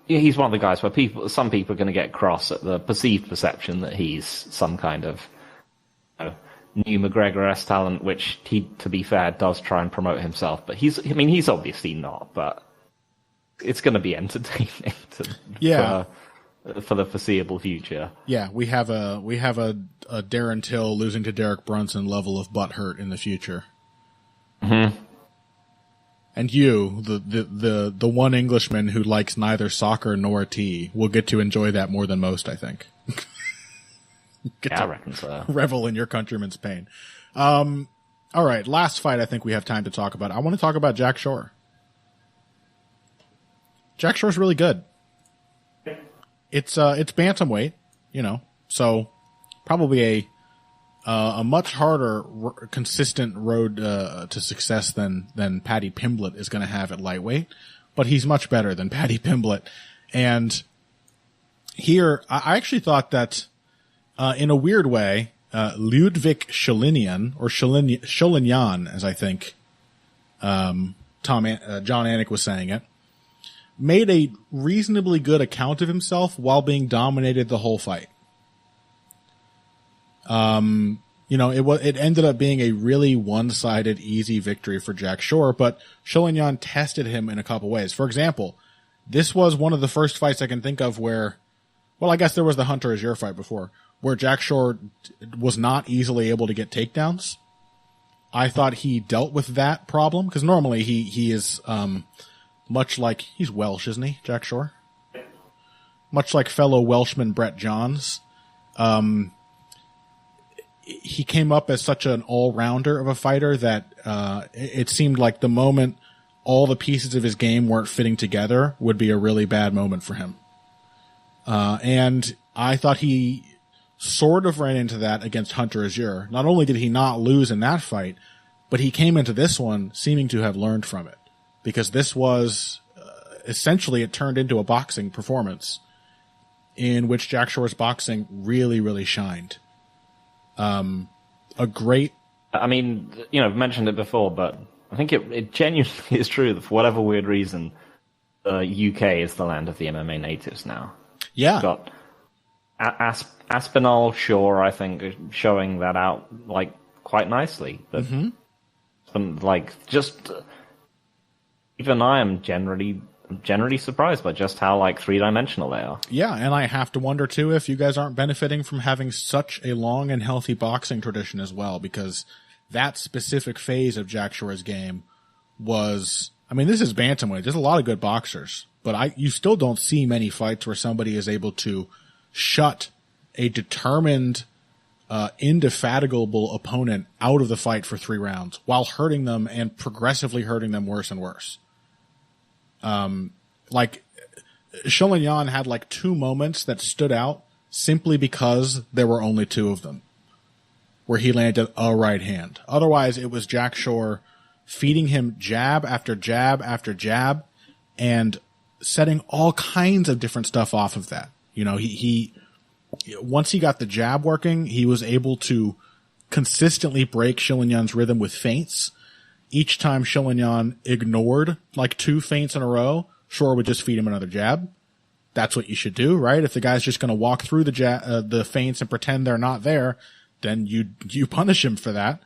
he's one of the guys where some people are going to get cross at the perceived perception that he's some kind of new McGregor-esque talent, which he, to be fair, does try and promote himself, but he's obviously not, but it's going to be entertaining for the foreseeable future. Yeah, we have a Darren Till losing to Derek Brunson level of butthurt in the future. Mm-hmm. And you, the one Englishman who likes neither soccer nor tea, will get to enjoy that more than most, I think. I reckon so. Revel in your countryman's pain. All right, last fight I think we have time to talk about. I want to talk about Jack Shore. Jack Shore's really good. It's bantamweight, so probably a much harder, consistent road to success than Paddy Pimblett is going to have at lightweight, but he's much better than Paddy Pimblett. And here, I actually thought that, in a weird way, Ludwig Sholinian, or Sholinyan, as I think John Anik was saying it, made a reasonably good account of himself while being dominated the whole fight. It ended up being a really one-sided, easy victory for Jack Shore, but Solignan tested him in a couple ways. For example, this was one of the first fights I can think of where, well, I guess there was the Hunter Azure fight before, where Jack Shore was not easily able to get takedowns. I thought he dealt with that problem, because normally he is, much like, he's Welsh, isn't he, Jack Shore? Much like fellow Welshman Brett Johns. He came up as such an all-rounder of a fighter that it seemed like the moment all the pieces of his game weren't fitting together would be a really bad moment for him. And I thought he sort of ran into that against Hunter Azure. Not only did he not lose in that fight, but he came into this one seeming to have learned from it. Because this was, essentially, it turned into a boxing performance in which Jack Shore's boxing really, really shined. I've mentioned it before, but I think it genuinely is true that for whatever weird reason, the UK is the land of the MMA natives now. Yeah. You've got Aspinall, Shore, I think, showing that out, like, quite nicely. But, even I am generally surprised by just how, like, three-dimensional they are. Yeah, and I have to wonder, too, if you guys aren't benefiting from having such a long and healthy boxing tradition as well, because that specific phase of Jack Shore's game was, this is bantamweight. There's a lot of good boxers, but you still don't see many fights where somebody is able to shut a determined, indefatigable opponent out of the fight for 3 rounds while hurting them and progressively hurting them worse and worse. Solignan had like 2 moments that stood out simply because there were only 2 of them where he landed a right hand. Otherwise, it was Jack Shore feeding him jab after jab after jab and setting all kinds of different stuff off of that. He once he got the jab working, he was able to consistently break Solignan's rhythm with feints. Each time Solignan ignored like 2 feints in a row, Shore would just feed him another jab. That's what you should do, right? If the guy's just going to walk through the feints and pretend they're not there, then you punish him for that.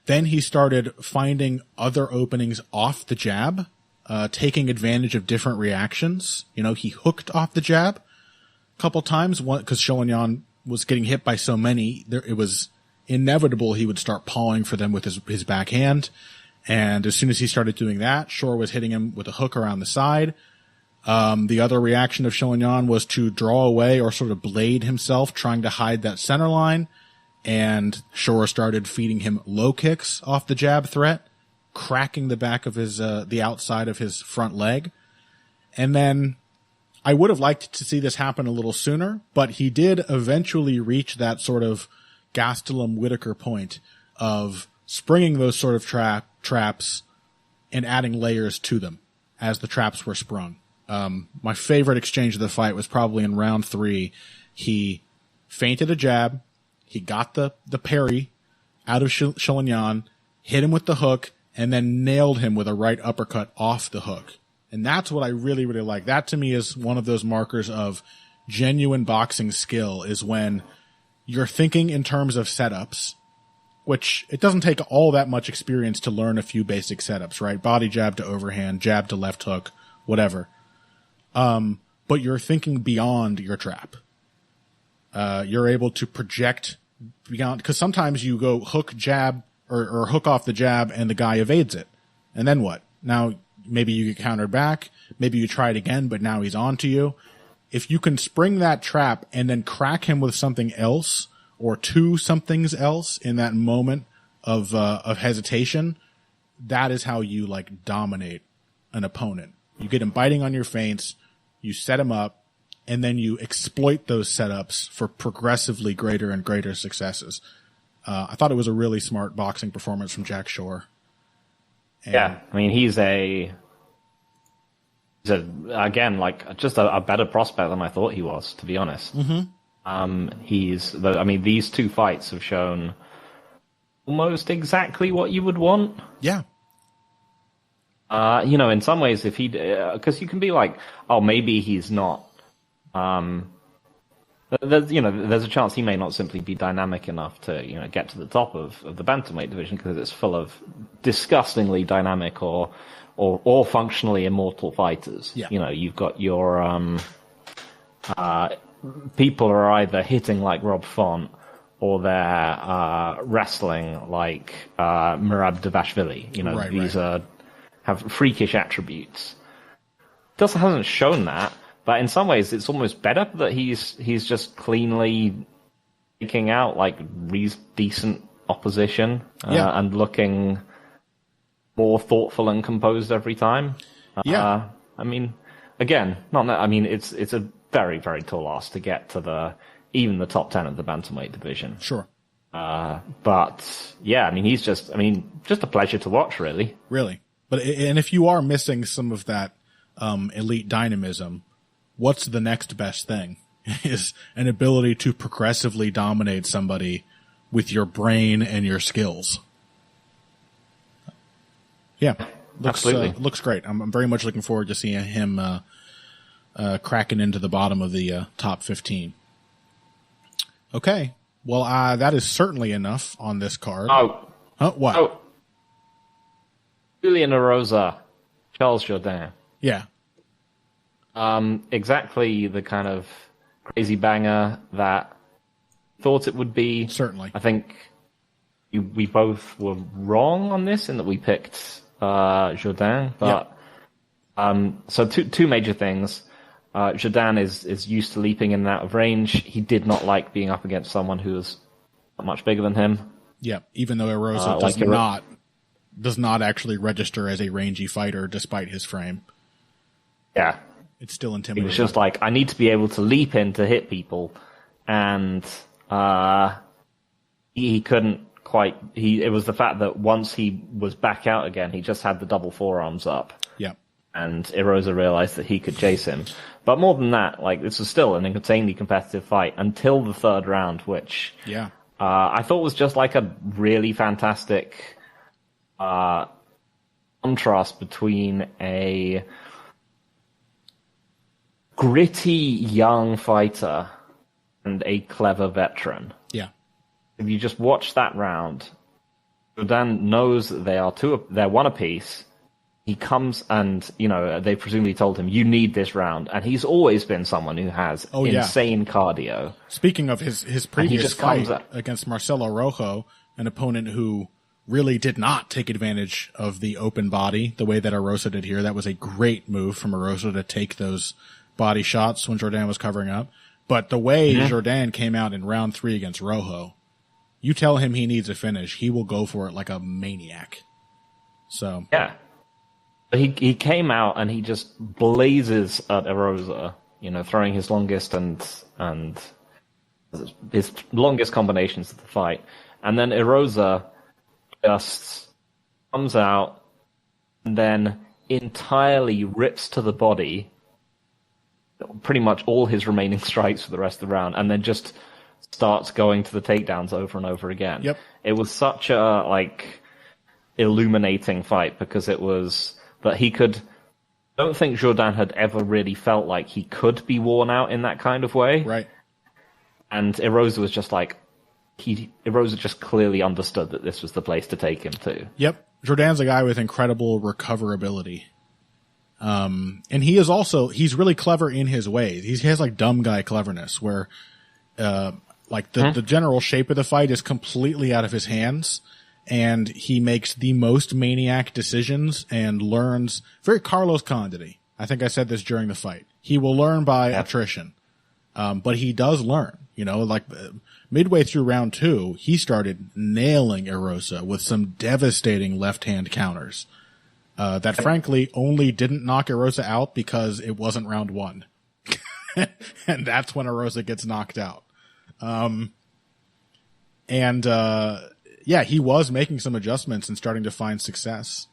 Then he started finding other openings off the jab, taking advantage of different reactions. He hooked off the jab a couple times, because Solignan was getting hit by so many. It was inevitable he would start pawing for them with his backhand. And as soon as he started doing that, Shore was hitting him with a hook around the side. The other reaction of Solignan was to draw away or sort of blade himself, trying to hide that center line. And Shore started feeding him low kicks off the jab threat, cracking the back of the outside of his front leg. And then I would have liked to see this happen a little sooner, but he did eventually reach that sort of Gastelum-Whitaker point of springing those sort of traps and adding layers to them as the traps were sprung. My favorite exchange of the fight was probably in round 3. He feinted a jab, he got the parry out of Solignan, hit him with the hook, and then nailed him with a right uppercut off the hook. And that's what I really, really like. That to me is one of those markers of genuine boxing skill, is when you're thinking in terms of setups, which it doesn't take all that much experience to learn a few basic setups, right? Body jab to overhand, jab to left hook, whatever. But you're thinking beyond your trap. You're able to project beyond, because sometimes you go hook jab or hook off the jab and the guy evades it. And then what? Now, maybe you get countered back. Maybe you try it again, but now he's on to you. If you can spring that trap and then crack him with something else or 2 somethings else in that moment of hesitation, that is how you like dominate an opponent. You get him biting on your feints, you set him up, and then you exploit those setups for progressively greater and greater successes. I thought it was a really smart boxing performance from Jack Shore. And he's again, like, just a better prospect than I thought he was, to be honest. Mm-hmm. These 2 fights have shown almost exactly what you would want. Yeah. In some ways, if he, because you can be like, oh, maybe he's not. There's a chance he may not simply be dynamic enough to, get to the top of the bantamweight division because it's full of disgustingly dynamic or functionally immortal fighters. Yeah. You've got your people are either hitting like Rob Font or they're wrestling like Merab Dvalishvili. These have freakish attributes. Dustin hasn't shown that, but in some ways it's almost better that he's just cleanly taking out like decent opposition and looking more thoughtful and composed every time. It's a very, very tall ask to get to even the top 10 of the bantamweight division. Sure. But yeah, he's just a pleasure to watch, really. Really. And if you are missing some of that elite dynamism, what's the next best thing? Is an ability to progressively dominate somebody with your brain and your skills. Yeah. Looks great. I'm very much looking forward to seeing him cracking into the bottom of the top 15. Okay. Well, that is certainly enough on this card. What? Oh. Julian Erosa, Charles Jourdain. Yeah. Exactly the kind of crazy banger that thought it would be. Certainly. I think we both were wrong on this in that we picked Jourdain. But so two major things. Jourdain is used to leaping in and out of range. He did not like being up against someone who was much bigger than him. Yeah, even though Erosa does not actually register as a rangy fighter despite his frame. Yeah. It's still intimidating. He was just like, I need to be able to leap in to hit people. And he couldn't quite... It was the fact that once he was back out again, he just had the double forearms up. Yeah. And Erosa realized that he could chase him. But more than that, this was still an insanely competitive fight until the third round, which I thought was just like a really fantastic contrast between a gritty young fighter and a clever veteran. Yeah. If you just watch that round, Jourdain knows that they're one apiece. He comes and, they presumably told him, you need this round. And he's always been someone who has insane cardio. Speaking of his previous fight against Marcelo Rojo, an opponent who really did not take advantage of the open body the way that Erosa did here. That was a great move from Erosa to take those body shots when Jourdain was covering up. But the way Jourdain came out in round 3 against Rojo, you tell him he needs a finish, he will go for it like a maniac. So yeah. He came out and he just blazes at Erosa, throwing his longest and his longest combinations of the fight. And then Erosa just comes out and then entirely rips to the body pretty much all his remaining strikes for the rest of the round, and then just starts going to the takedowns over and over again. Yep. It was such a illuminating fight because it was that he could. I don't think Jourdain had ever really felt like he could be worn out in that kind of way. Right. And Erosa was just Erosa just clearly understood that this was the place to take him to. Yep. Jourdain's a guy with incredible recoverability. And he's really clever in his ways. He has dumb guy cleverness where, the general shape of the fight is completely out of his hands, and he makes the most maniac decisions and learns very Carlos Condit. I think I said this during the fight. He will learn by attrition. But he does learn, midway through round 2, he started nailing Erosa with some devastating left-hand counters. That frankly only didn't knock Erosa out because it wasn't round 1. And that's when Erosa gets knocked out. He was making some adjustments and starting to find success.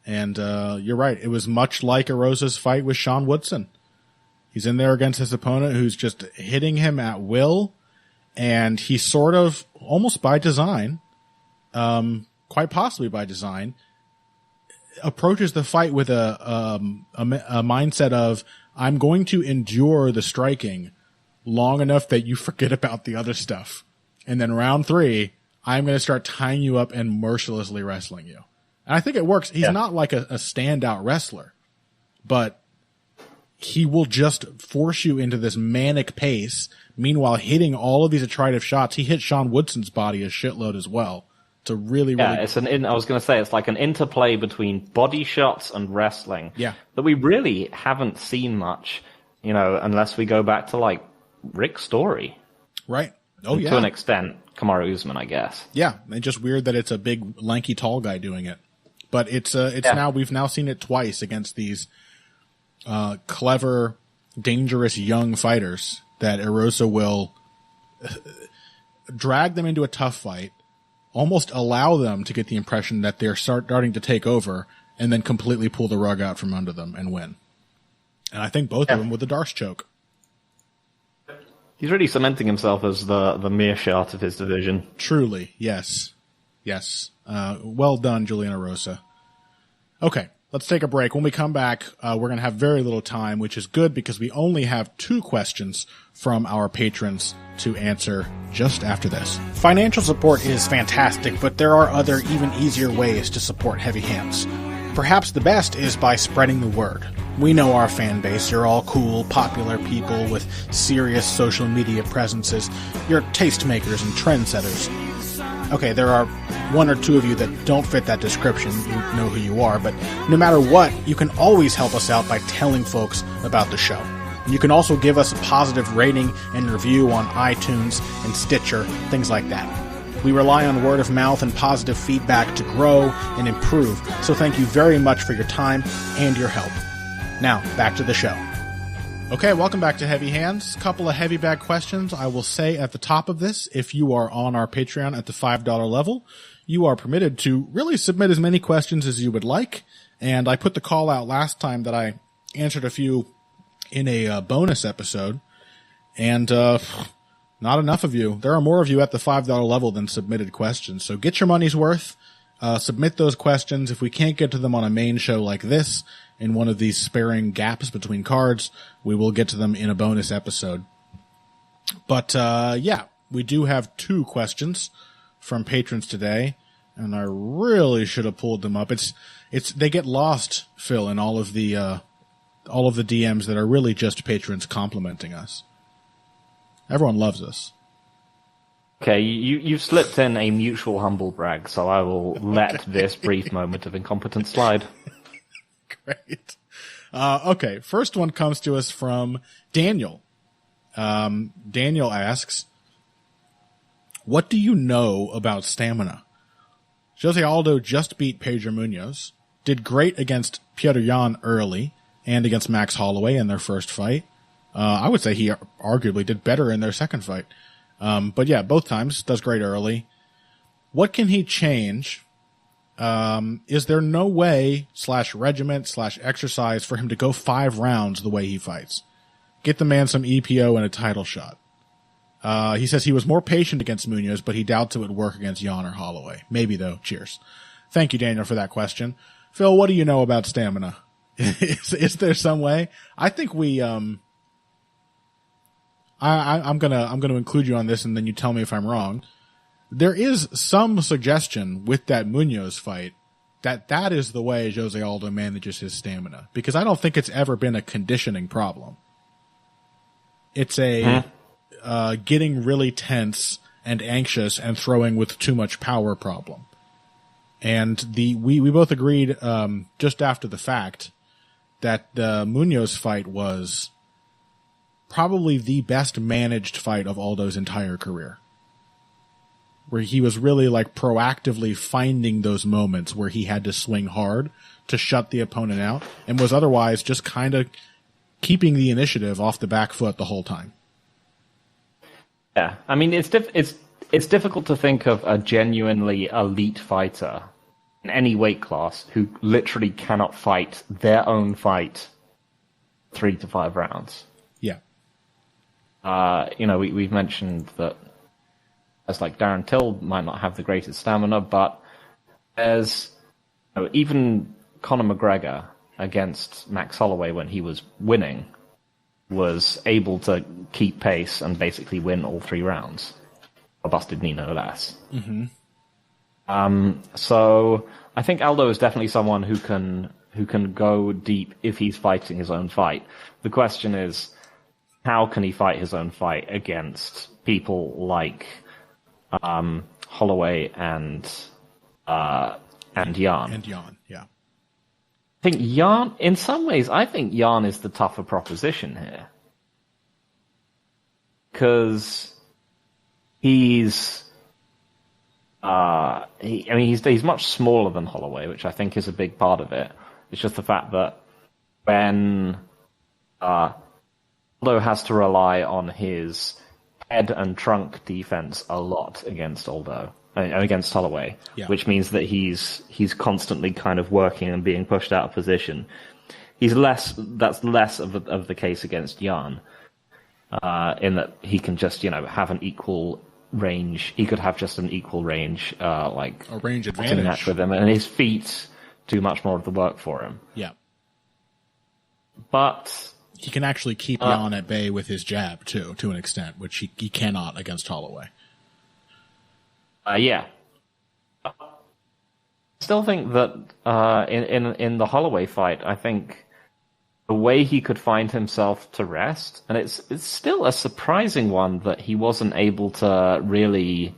And you're right, it was much like Erosa's fight with Sean Woodson. He's in there against his opponent who's just hitting him at will, and he sort of, almost by design, quite possibly by design, approaches the fight with a mindset of, I'm going to endure the striking long enough that you forget about the other stuff. And then round 3, I'm going to start tying you up and mercilessly wrestling you. And I think it works. He's not like a standout wrestler, but he will just force you into this manic pace. Meanwhile, hitting all of these attritive shots. He hit Sean Woodson's body a shitload as well. It's a really I was going to say, it's like an interplay between body shots and wrestling. Yeah. That we really haven't seen much, unless we go back to like Rick's story. Right. Oh, yeah. To an extent, Kamaru Usman, I guess. Yeah. And just weird that it's a big, lanky, tall guy doing it. But we've now seen it twice against these clever, dangerous young fighters that Erosa will drag them into a tough fight, almost allow them to get the impression that they're starting to take over, and then completely pull the rug out from under them and win. And I think both of them with the Darce choke. He's really cementing himself as the Meerschaert of his division. Truly, yes. Yes. Well done, Julian Erosa. Okay, let's take a break. When we come back, we're going to have very little time, which is good because we only have 2 questions from our patrons to answer just after this. Financial support is fantastic, but there are other, even easier ways to support Heavy Hands. Perhaps the best is by spreading the word. We know our fan base. You're all cool, popular people with serious social media presences. You're tastemakers and trendsetters. Okay, there are 1 or 2 of you that don't fit that description. You know who you are, but no matter what, you can always help us out by telling folks about the show. You can also give us a positive rating and review on iTunes and Stitcher, things like that. We rely on word of mouth and positive feedback to grow and improve, so thank you very much for your time and your help. Now, back to the show. Okay, welcome back to Heavy Hands. Couple of heavy bag questions. I will say at the top of this, if you are on our Patreon at the $5 level, you are permitted to really submit as many questions as you would like. And I put the call out last time that I answered a few in a bonus episode. And not enough of you. There are more of you at the $5 level than submitted questions. So get your money's worth. Submit those questions. If we can't get to them on a main show like this, in one of these sparing gaps between cards, we will get to them in a bonus episode. But, we do have 2 questions from patrons today, and I really should have pulled them up. They get lost, Phil, in all of the DMs that are really just patrons complimenting us. Everyone loves us. Okay, you've slipped in a mutual humble brag, so I will let this brief moment of incompetence slide. Great. Okay, first one comes to us from Daniel. Daniel asks, what do you know about stamina? Jose Aldo just beat Pedro Munoz, did great against Petr Yan early, and against Max Holloway in their first fight. I would say he arguably did better in their second fight. But yeah, both times does great early. What can he change? Is there no way /regiment/exercise for him to go 5 rounds the way he fights? Get the man some EPO and a title shot. He says he was more patient against Munoz, but he doubts it would work against Yan or Holloway. Maybe though. Cheers. Thank you, Daniel, for that question. Phil, what do you know about stamina? Is there some way? I think we, I'm gonna include you on this and then you tell me if I'm wrong. There is some suggestion with that Munoz fight that is the way Jose Aldo manages his stamina, because I don't think it's ever been a conditioning problem. It's a getting really tense and anxious and throwing with too much power problem. And we both agreed just after the fact that the Munoz fight was probably the best managed fight of Aldo's entire career, where he was really like proactively finding those moments where he had to swing hard to shut the opponent out, and was otherwise just kind of keeping the initiative off the back foot the whole time. Yeah, I mean, it's difficult to think of a genuinely elite fighter in any weight class who literally cannot fight their own fight 3 to 5 rounds. Yeah. We've mentioned that It's like Darren Till might not have the greatest stamina, but there's even Conor McGregor against Max Holloway when he was winning was able to keep pace and basically win all 3 rounds. A busted knee, no less. So I think Aldo is definitely someone who can go deep if he's fighting his own fight. The question is, how can he fight his own fight against people like Holloway and Jan? And Jan, yeah. I think Jan, in some ways, I think Jan is the tougher proposition here. Because he's much smaller than Holloway, which I think is a big part of it. It's just the fact that when Aldo has to rely on his head and trunk defense a lot against against Holloway, which means that he's constantly kind of working and being pushed out of position. That's less of the case against Jan, in that he can just, have an equal range. He could have just an equal range, like a range advantage match with him, and his feet do much more of the work for him. Yeah. But he can actually keep Jan at bay with his jab too, to an extent, which he cannot against Holloway. Yeah. I still think that in the Holloway fight, I think the way he could find himself to rest, and it's still a surprising one that he wasn't able to really.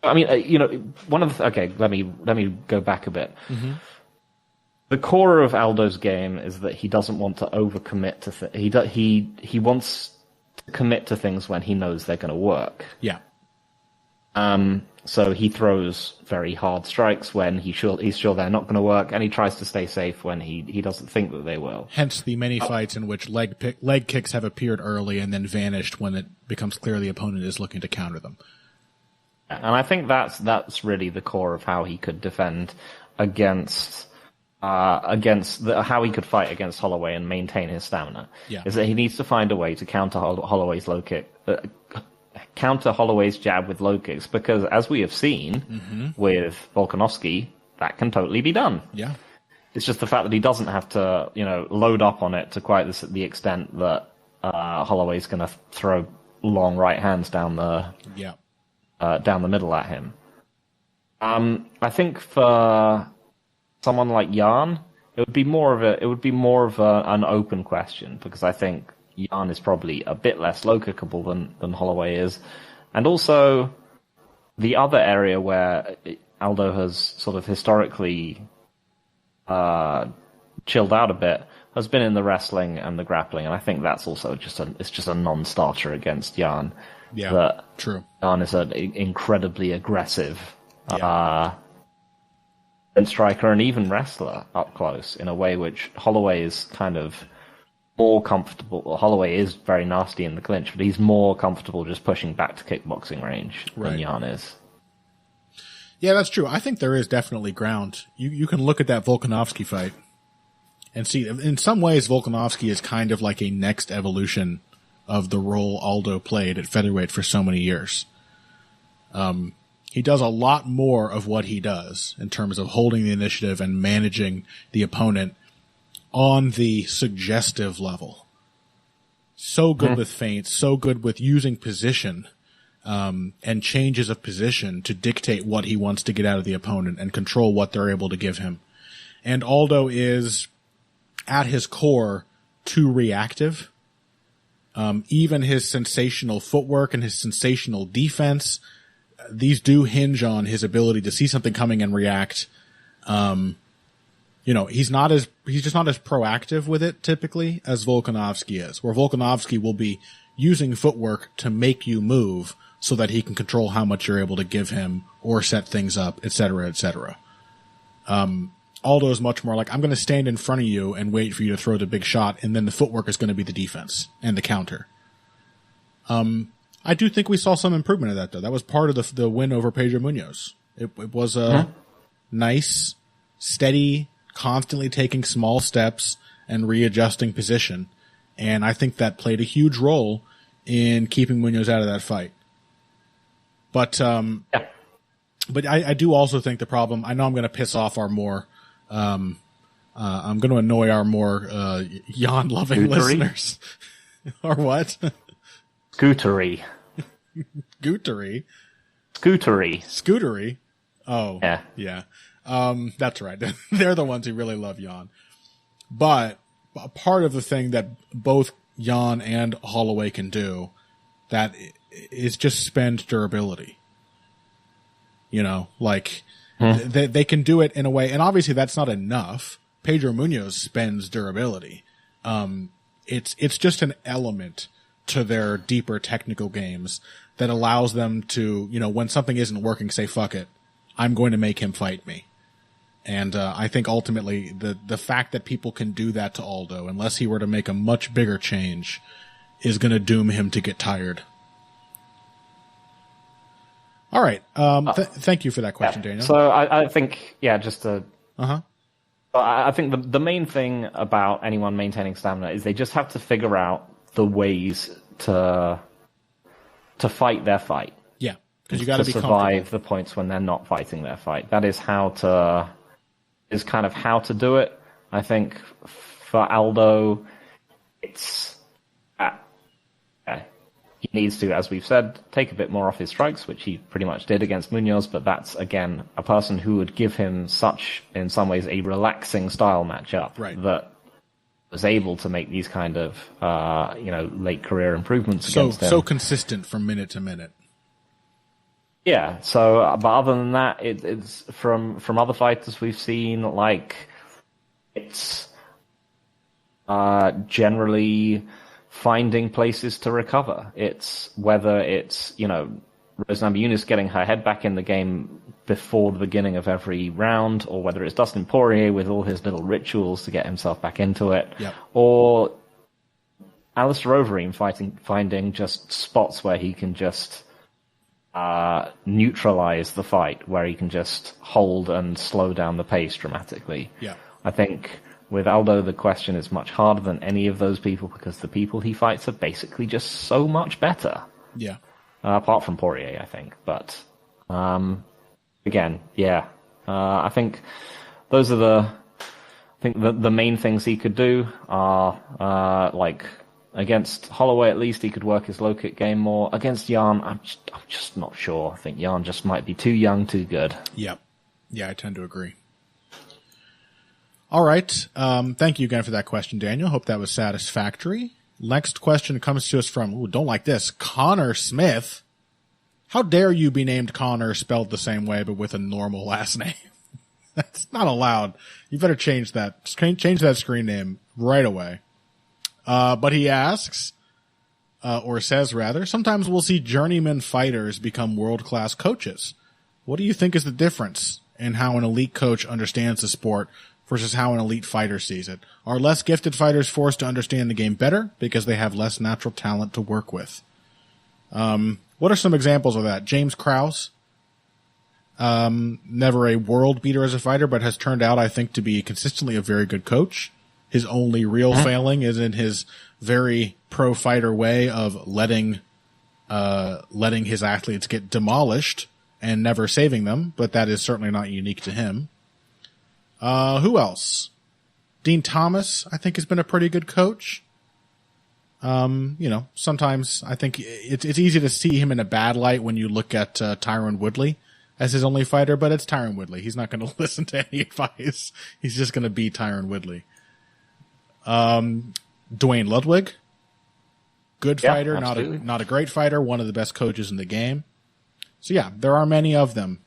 Okay, let me go back a bit. Mm-hmm. The core of Aldo's game is that he doesn't want to overcommit to he wants to commit to things when he knows they're going to work. Yeah. So he throws very hard strikes when he's sure they're not going to work, and he tries to stay safe when he doesn't think that they will. Hence the many fights in which leg kicks have appeared early and then vanished when it becomes clear the opponent is looking to counter them. And I think that's really the core of how he could defend against how he could fight against Holloway and maintain his stamina. Yeah. Is that he needs to find a way to counter Holloway's low kick. Counter Holloway's jab with low kicks, because as we have seen with Volkanovski, that can totally be done. Yeah. It's just the fact that he doesn't have to, load up on it to quite the extent that Holloway's going to throw long right hands down the middle at him. I think for someone like Jan, it would be more of an open question, because I think Jan is probably a bit less low kickable than Holloway is. And also, the other area where Aldo has sort of historically chilled out a bit has been in the wrestling and the grappling, and I think that's also just a non-starter against Jan. Yeah, that true. Jan is an incredibly aggressive striker and even wrestler up close in a way which Holloway is kind of more comfortable. Well, Holloway is very nasty in the clinch, but he's more comfortable just pushing back to kickboxing range than Jan is. Yeah, that's true. I think there is definitely ground. You can look at that Volkanovski fight and see, in some ways, Volkanovski is kind of like a next evolution of the role Aldo played at featherweight for so many years. He does a lot more of what he does in terms of holding the initiative and managing the opponent on the suggestive level. So good with feints, so good with using position, and changes of position to dictate what he wants to get out of the opponent and control what they're able to give him. And Aldo is, at his core, too reactive. Even his sensational footwork and his sensational defense, these do hinge on his ability to see something coming and react. He's just not as proactive with it typically as Volkanovski is, where Volkanovski will be using footwork to make you move so that he can control how much you're able to give him or set things up, etc., etc. Aldo is much more like, I'm going to stand in front of you and wait for you to throw the big shot, and then the footwork is going to be the defense and the counter. I do think we saw some improvement of that, though. That was part of the win over Pedro Munoz. It was a nice, steady, constantly taking small steps and readjusting position. And I think that played a huge role in keeping Munoz out of that fight. But but I do also think the problem. I know I'm going to piss off our more. I'm going to annoy our more Jan loving listeners. Or what? Scootery. Scootery. Oh, yeah. That's right. They're the ones who really love Jan. But part of the thing that both Jan and Holloway can do that is just spend durability. You know, like they can do it in a way, and obviously that's not enough. Pedro Munoz spends durability. It's just an element to their deeper technical games that allows them to, you know, when something isn't working, say, fuck it, I'm going to make him fight me. And I think ultimately the fact that people can do that to Aldo, unless he were to make a much bigger change, is going to doom him to get tired. All right. Thank you for that question, Daniel. So I think, just to... I think the main thing about anyone maintaining stamina is they just have to figure out the ways to fight their fight. Yeah, because you got to be survive the points when they're not fighting their fight. That is how to do it. I think for Aldo, it's he needs to, as we've said, take a bit more off his strikes, which he pretty much did against Munoz, but that's, again, a person who would give him such, in some ways, a relaxing style matchup that was able to make these kind of, late career improvements against him. So consistent from minute to minute. Yeah, so, but other than that, it's from other fighters we've seen, like, it's generally finding places to recover. It's whether it's, Rose Namajunas getting her head back in the game before the beginning of every round, or whether it's Dustin Poirier with all his little rituals to get himself back into it, or Alistair Overeem finding just spots where he can just neutralize the fight, where he can just hold and slow down the pace dramatically. Yeah. I think with Aldo, the question is much harder than any of those people, because the people he fights are basically just so much better. Yeah. Apart from Poirier, I think. But, again, I think those are the main things he could do are, like, against Holloway at least, he could work his low kick game more. Against Jan, I'm just not sure. I think Jan just might be too young, too good. Yep. Yeah, I tend to agree. All right. Thank you again for that question, Daniel. Hope that was satisfactory. Next question comes to us from, don't like this, Connor Smith. How dare you be named Connor, spelled the same way, but with a normal last name? That's not allowed. You better change that. Change that screen name right away. But he asks, or says rather, sometimes we'll see journeyman fighters become world-class coaches. What do you think is the difference in how an elite coach understands the sport versus how an elite fighter sees it? Are less gifted fighters forced to understand the game better because they have less natural talent to work with? What are some examples of that? James Krause, never a world beater as a fighter, but has turned out, I think, to be consistently a very good coach. His only real failing is in his very pro fighter way of letting his athletes get demolished and never saving them, but that is certainly not unique to him. Who else? Dean Thomas, I think, has been a pretty good coach. Sometimes I think it's easy to see him in a bad light when you look at Tyron Woodley as his only fighter, but it's Tyron Woodley. He's not going to listen to any advice. He's just going to be Tyron Woodley. Dwayne Ludwig, good fighter, not a great fighter, one of the best coaches in the game. So yeah, there are many of them.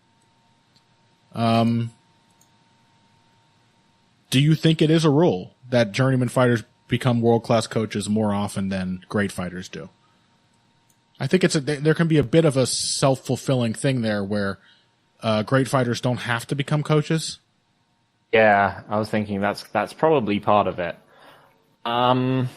Do you think it is a rule that journeyman fighters become world-class coaches more often than great fighters do? I think there can be a bit of a self-fulfilling thing there where great fighters don't have to become coaches. Yeah, I was thinking that's probably part of it. Because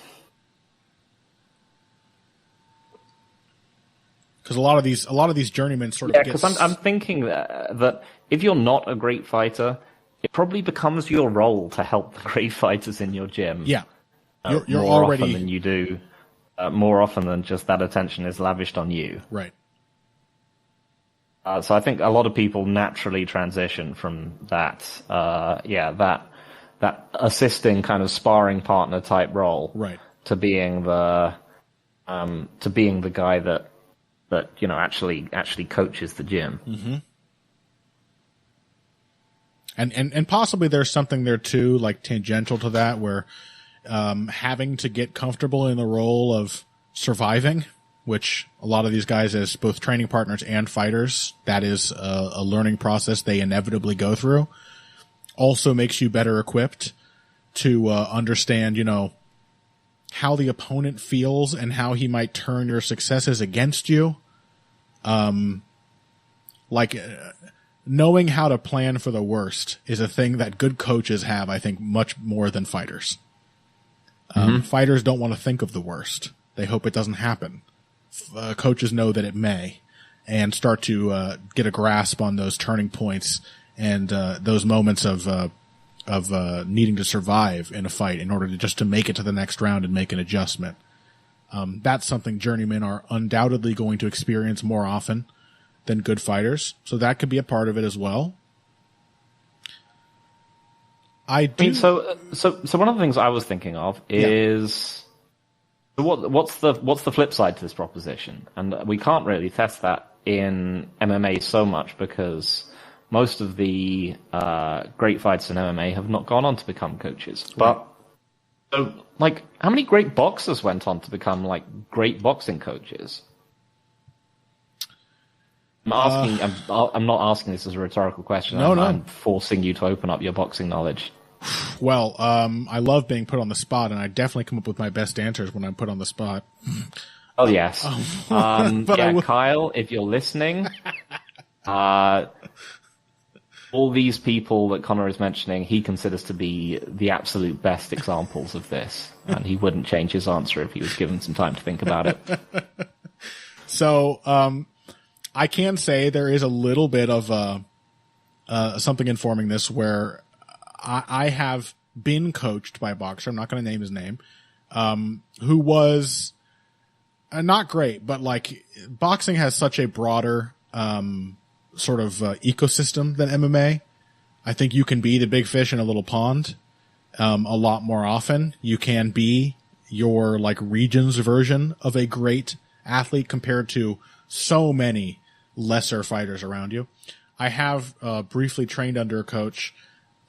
a lot of these journeymen sort of get... because I'm thinking that if you're not a great fighter, it probably becomes your role to help the great fighters in your gym. Yeah, you're more already often than you do. More often than just that attention is lavished on you. Right. So I think a lot of people naturally transition from that, that assisting kind of sparring partner type role, Right. to being the guy that actually coaches the gym. Mm-hmm. And possibly there's something there too, like tangential to that, where having to get comfortable in the role of surviving, which a lot of these guys as both training partners and fighters, that is a learning process they inevitably go through, also makes you better equipped to understand, how the opponent feels and how he might turn your successes against you. Knowing how to plan for the worst is a thing that good coaches have, I think, much more than fighters. Fighters don't want to think of the worst. They hope it doesn't happen. Coaches know that it may, and start to get a grasp on those turning points and those moments of needing to survive in a fight in order to make it to the next round and make an adjustment. That's something journeymen are undoubtedly going to experience more often than good fighters, so that could be a part of it as well. So one of the things I was thinking of is what's the flip side to this proposition, and we can't really test that in MMA so much because most of the great fights in MMA have not gone on to become coaches. But so, how many great boxers went on to become great boxing coaches? I'm not asking this as a rhetorical question. I'm forcing you to open up your boxing knowledge. Well, I love being put on the spot, and I definitely come up with my best answers when I'm put on the spot. Oh, yes. Kyle, if you're listening, all these people that Connor is mentioning, he considers to be the absolute best examples of this, and he wouldn't change his answer if he was given some time to think about it. So, I can say there is a little bit of something informing this where I have been coached by a boxer. I'm not going to name his name, who was not great, but boxing has such a broader sort of ecosystem than MMA. I think you can be the big fish in a little pond a lot more often. You can be your region's version of a great athlete compared to so many lesser fighters around you. I have briefly trained under a coach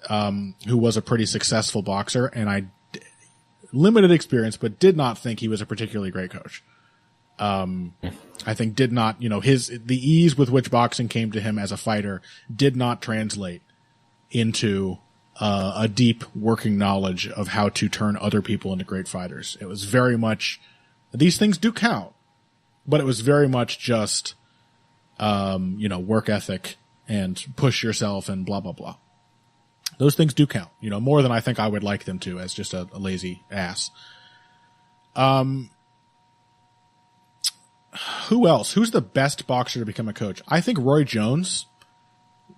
who was a pretty successful boxer, and limited experience, but did not think he was a particularly great coach. I think did not, the ease with which boxing came to him as a fighter did not translate into a deep working knowledge of how to turn other people into great fighters. It was very much, these things do count, but it was very much just, work ethic and push yourself and blah, blah, blah. Those things do count, more than I think I would like them to as just a lazy ass. Who else? Who's the best boxer to become a coach? I think Roy Jones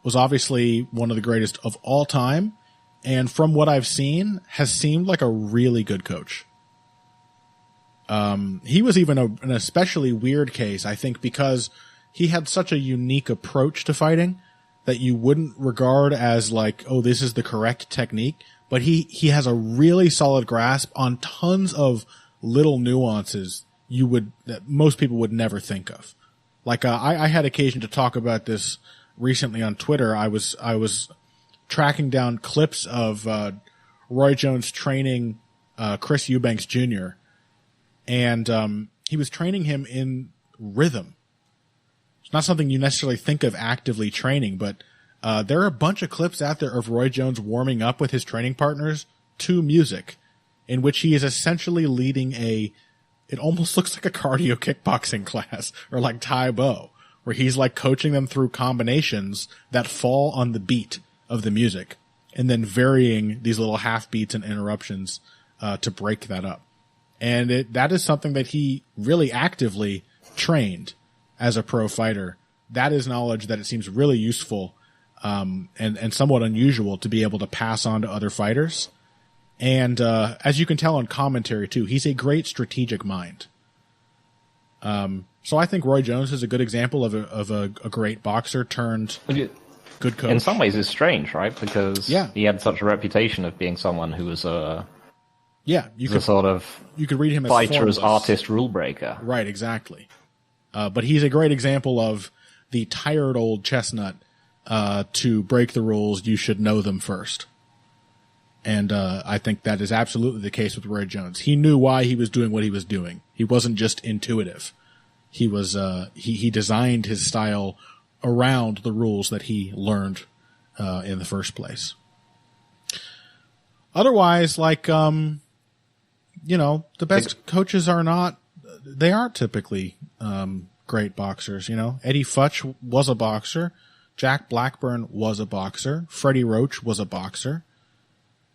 was obviously one of the greatest of all time, and from what I've seen, has seemed like a really good coach. He was even an especially weird case, I think, because he had such a unique approach to fighting that you wouldn't regard as this is the correct technique, but he has a really solid grasp on tons of little nuances that most people would never think of. I had occasion to talk about this recently on Twitter. I was tracking down clips of Roy Jones training Chris Eubanks Jr., and he was training him in rhythm. It's not something you necessarily think of actively training, but there are a bunch of clips out there of Roy Jones warming up with his training partners to music, in which he is essentially leading it almost looks like a cardio kickboxing class, or Tai Bo, where he's coaching them through combinations that fall on the beat of the music, and then varying these little half beats and interruptions to break that up. And that is something that he really actively trained as a pro fighter. That is knowledge that it seems really useful and somewhat unusual to be able to pass on to other fighters. And as you can tell on commentary too, he's a great strategic mind. So I think Roy Jones is a good example of a great boxer turned good coach. In some ways, it's strange, right? Because he had such a reputation of being someone who was you could read him as fighter, as artist, rule breaker. Right, exactly. But he's a great example of the tired old chestnut. To break the rules, you should know them first. And I think that is absolutely the case with Roy Jones. He knew why he was doing what he was doing. He wasn't just intuitive. He was he designed his style around the rules that he learned in the first place. Otherwise, the best coaches aren't typically great boxers. Eddie Futch was a boxer. Jack Blackburn was a boxer. Freddie Roach was a boxer.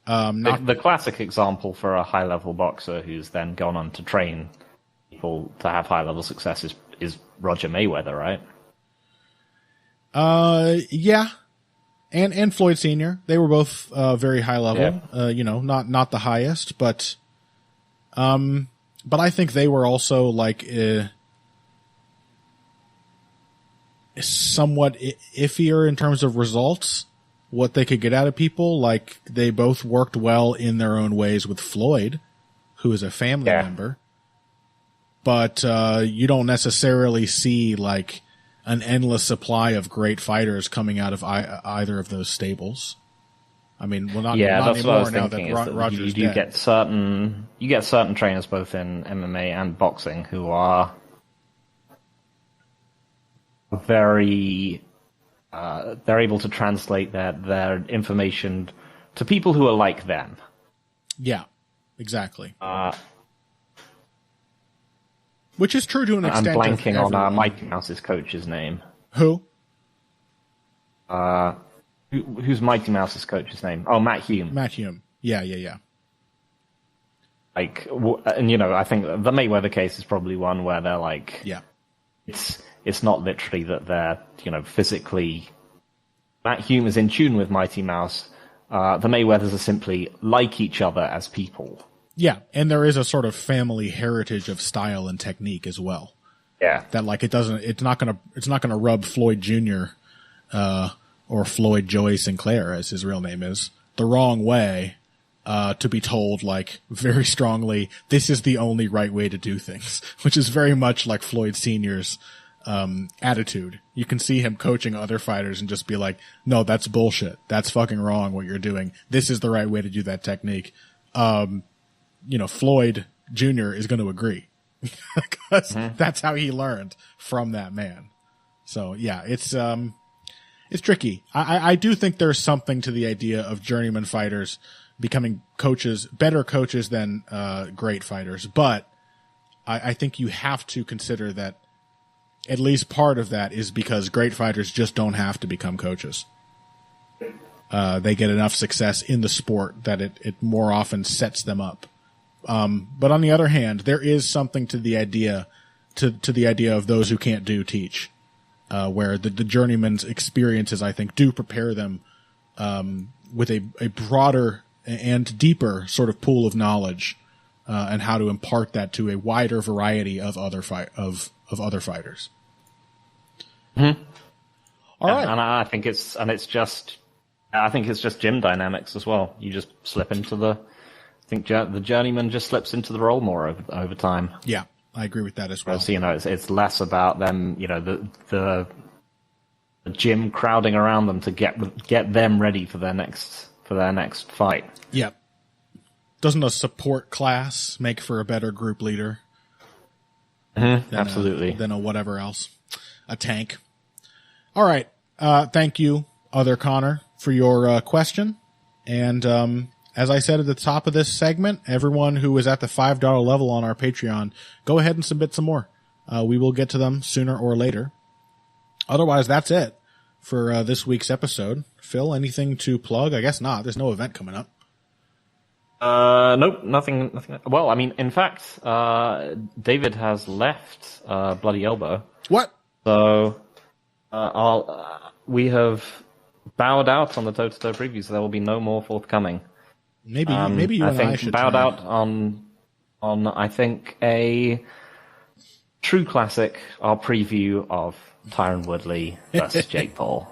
The classic example for a high-level boxer who's then gone on to train people to have high-level success is Roger Mayweather, right? Yeah. And Floyd Sr. They were both very high level. Yeah. Not the highest, but I think they were also somewhat iffier in terms of results, what they could get out of people. Like, they both worked well in their own ways with Floyd, who is a family member. But you don't necessarily see an endless supply of great fighters coming out of either of those stables. I mean, well, not that's anymore what I was now thinking, that Roger's dead. You get certain trainers both in MMA and boxing who are very they're able to translate their information to people who are like them. Yeah, exactly. Which is true to an extent. I'm blanking on Mighty Mouse's coach's name. Who? Who's Mighty Mouse's coach's name? Oh, Matt Hume. Matt Hume. Yeah. I think the Mayweather case is probably one where they're it's not literally that they're, physically. Matt Hume is in tune with Mighty Mouse. The Mayweathers are simply like each other as people. Yeah, and there is a sort of family heritage of style and technique as well. Yeah, that it's not gonna rub Floyd Jr. Or Floyd Joey Sinclair, as his real name is, the wrong way. To be told very strongly, this is the only right way to do things, which is very much like Floyd Sr.'s attitude. You can see him coaching other fighters and just be like, no, that's bullshit. That's fucking wrong what you're doing. This is the right way to do that technique. Floyd Jr. is going to agree because that's how he learned from that man. So yeah, it's tricky. I do think there's something to the idea of journeyman fighters becoming better coaches than great fighters. But I think you have to consider that at least part of that is because great fighters just don't have to become coaches. They get enough success in the sport that it more often sets them up. But on the other hand, there is something to the idea of those who can't teach, where the journeyman's experiences, I think, do prepare them with a broader and deeper sort of pool of knowledge, and how to impart that to a wider variety of other fighters. Mm-hmm. All right, and I think it's just gym dynamics as well. You just slip into the journeyman just slips into the role more over time. Yeah, I agree with that as well. Whereas, it's less about them, the gym crowding around them to get them ready for their next fight. Yeah. Doesn't a support class make for a better group leader? Absolutely. Than a whatever else. A tank. All right. Thank you, Other Connor, for your question. And as I said at the top of this segment, everyone who is at the $5 level on our Patreon, go ahead and submit some more. We will get to them sooner or later. Otherwise, that's it for this week's episode. Phil, anything to plug? I guess not. There's no event coming up. Nope, nothing. Well, I mean, in fact, David has left Bloody Elbow. What? So, we have bowed out on the toe-to-toe previews. So there will be no more forthcoming. Maybe you and I should bowed try. out on I think a true classic, our preview of Tyron Woodley versus Jake Paul.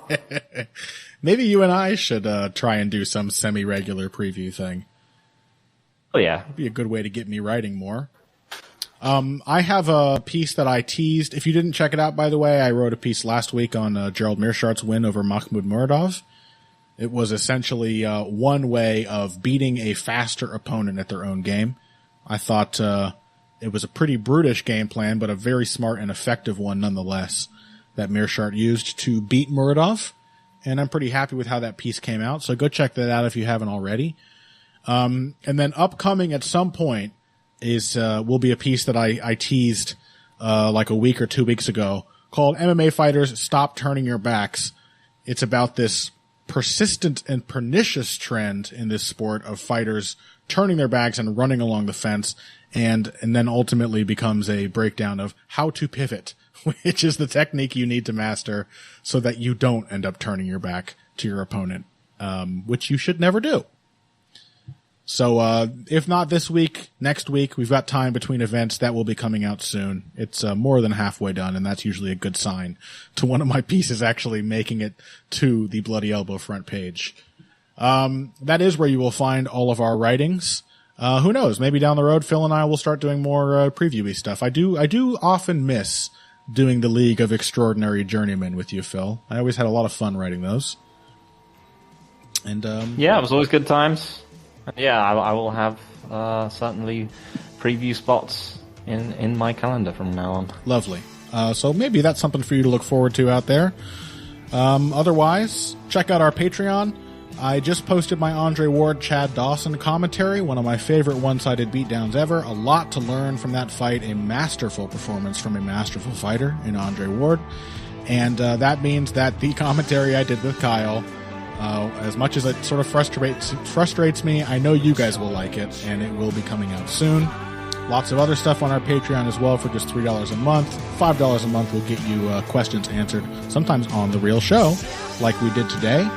Maybe you and I should try and do some semi-regular preview thing. Oh, yeah. It'd be a good way to get me writing more. I have a piece that I teased. If you didn't check it out, by the way, I wrote a piece last week on Gerald Meerschaert's win over Mahmoud Muradov. It was essentially one way of beating a faster opponent at their own game. I thought it was a pretty brutish game plan, but a very smart and effective one nonetheless that Meerschaert used to beat Muradov. And I'm pretty happy with how that piece came out. So go check that out if you haven't already. And then upcoming at some point is will be a piece that I teased like a week or 2 weeks ago called MMA Fighters Stop Turning Your Backs. It's about this persistent and pernicious trend in this sport of fighters turning their backs and running along the fence, and then ultimately becomes a breakdown of how to pivot, which is the technique you need to master so that you don't end up turning your back to your opponent, which you should never do. So, if not this week, next week, we've got time between events. That will be coming out soon. It's more than halfway done, and that's usually a good sign to one of my pieces actually making it to the Bloody Elbow front page. That is where you will find all of our writings. Who knows? Maybe down the road, Phil and I will start doing more, previewy stuff. I do often miss doing the League of Extraordinary Journeymen with you, Phil. I always had a lot of fun writing those. And, yeah, it was always good times. Yeah, I will have certainly preview spots in my calendar from now on. Lovely. So maybe that's something for you to look forward to out there. Otherwise, check out our Patreon. I just posted my Andre Ward Chad Dawson commentary, one of my favorite one-sided beatdowns ever. A lot to learn from that fight, a masterful performance from a masterful fighter in Andre Ward. And that means that the commentary I did with Kyle, as much as it sort of frustrates me, I know you guys will like it, and it will be coming out soon. Lots of other stuff on our Patreon as well for just $3 a month. $5 a month will get you questions answered, sometimes on the real show, like we did today.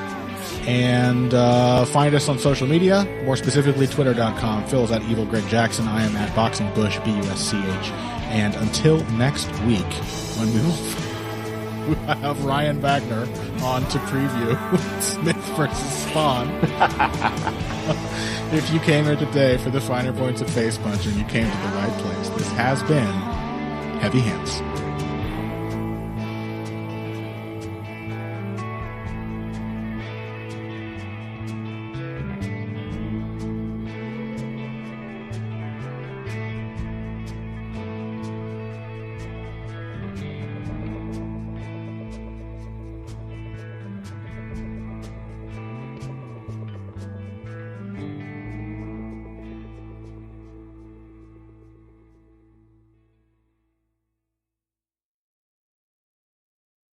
And find us on social media, more specifically Twitter.com. Phil is at Evil Greg Jackson. I am at Boxing Bush, BUSCH. And until next week, when we will have Ryan Wagner on to preview Smith versus Spawn. If you came here today for the finer points of face punching, you came to the right place. This has been Heavy Hands.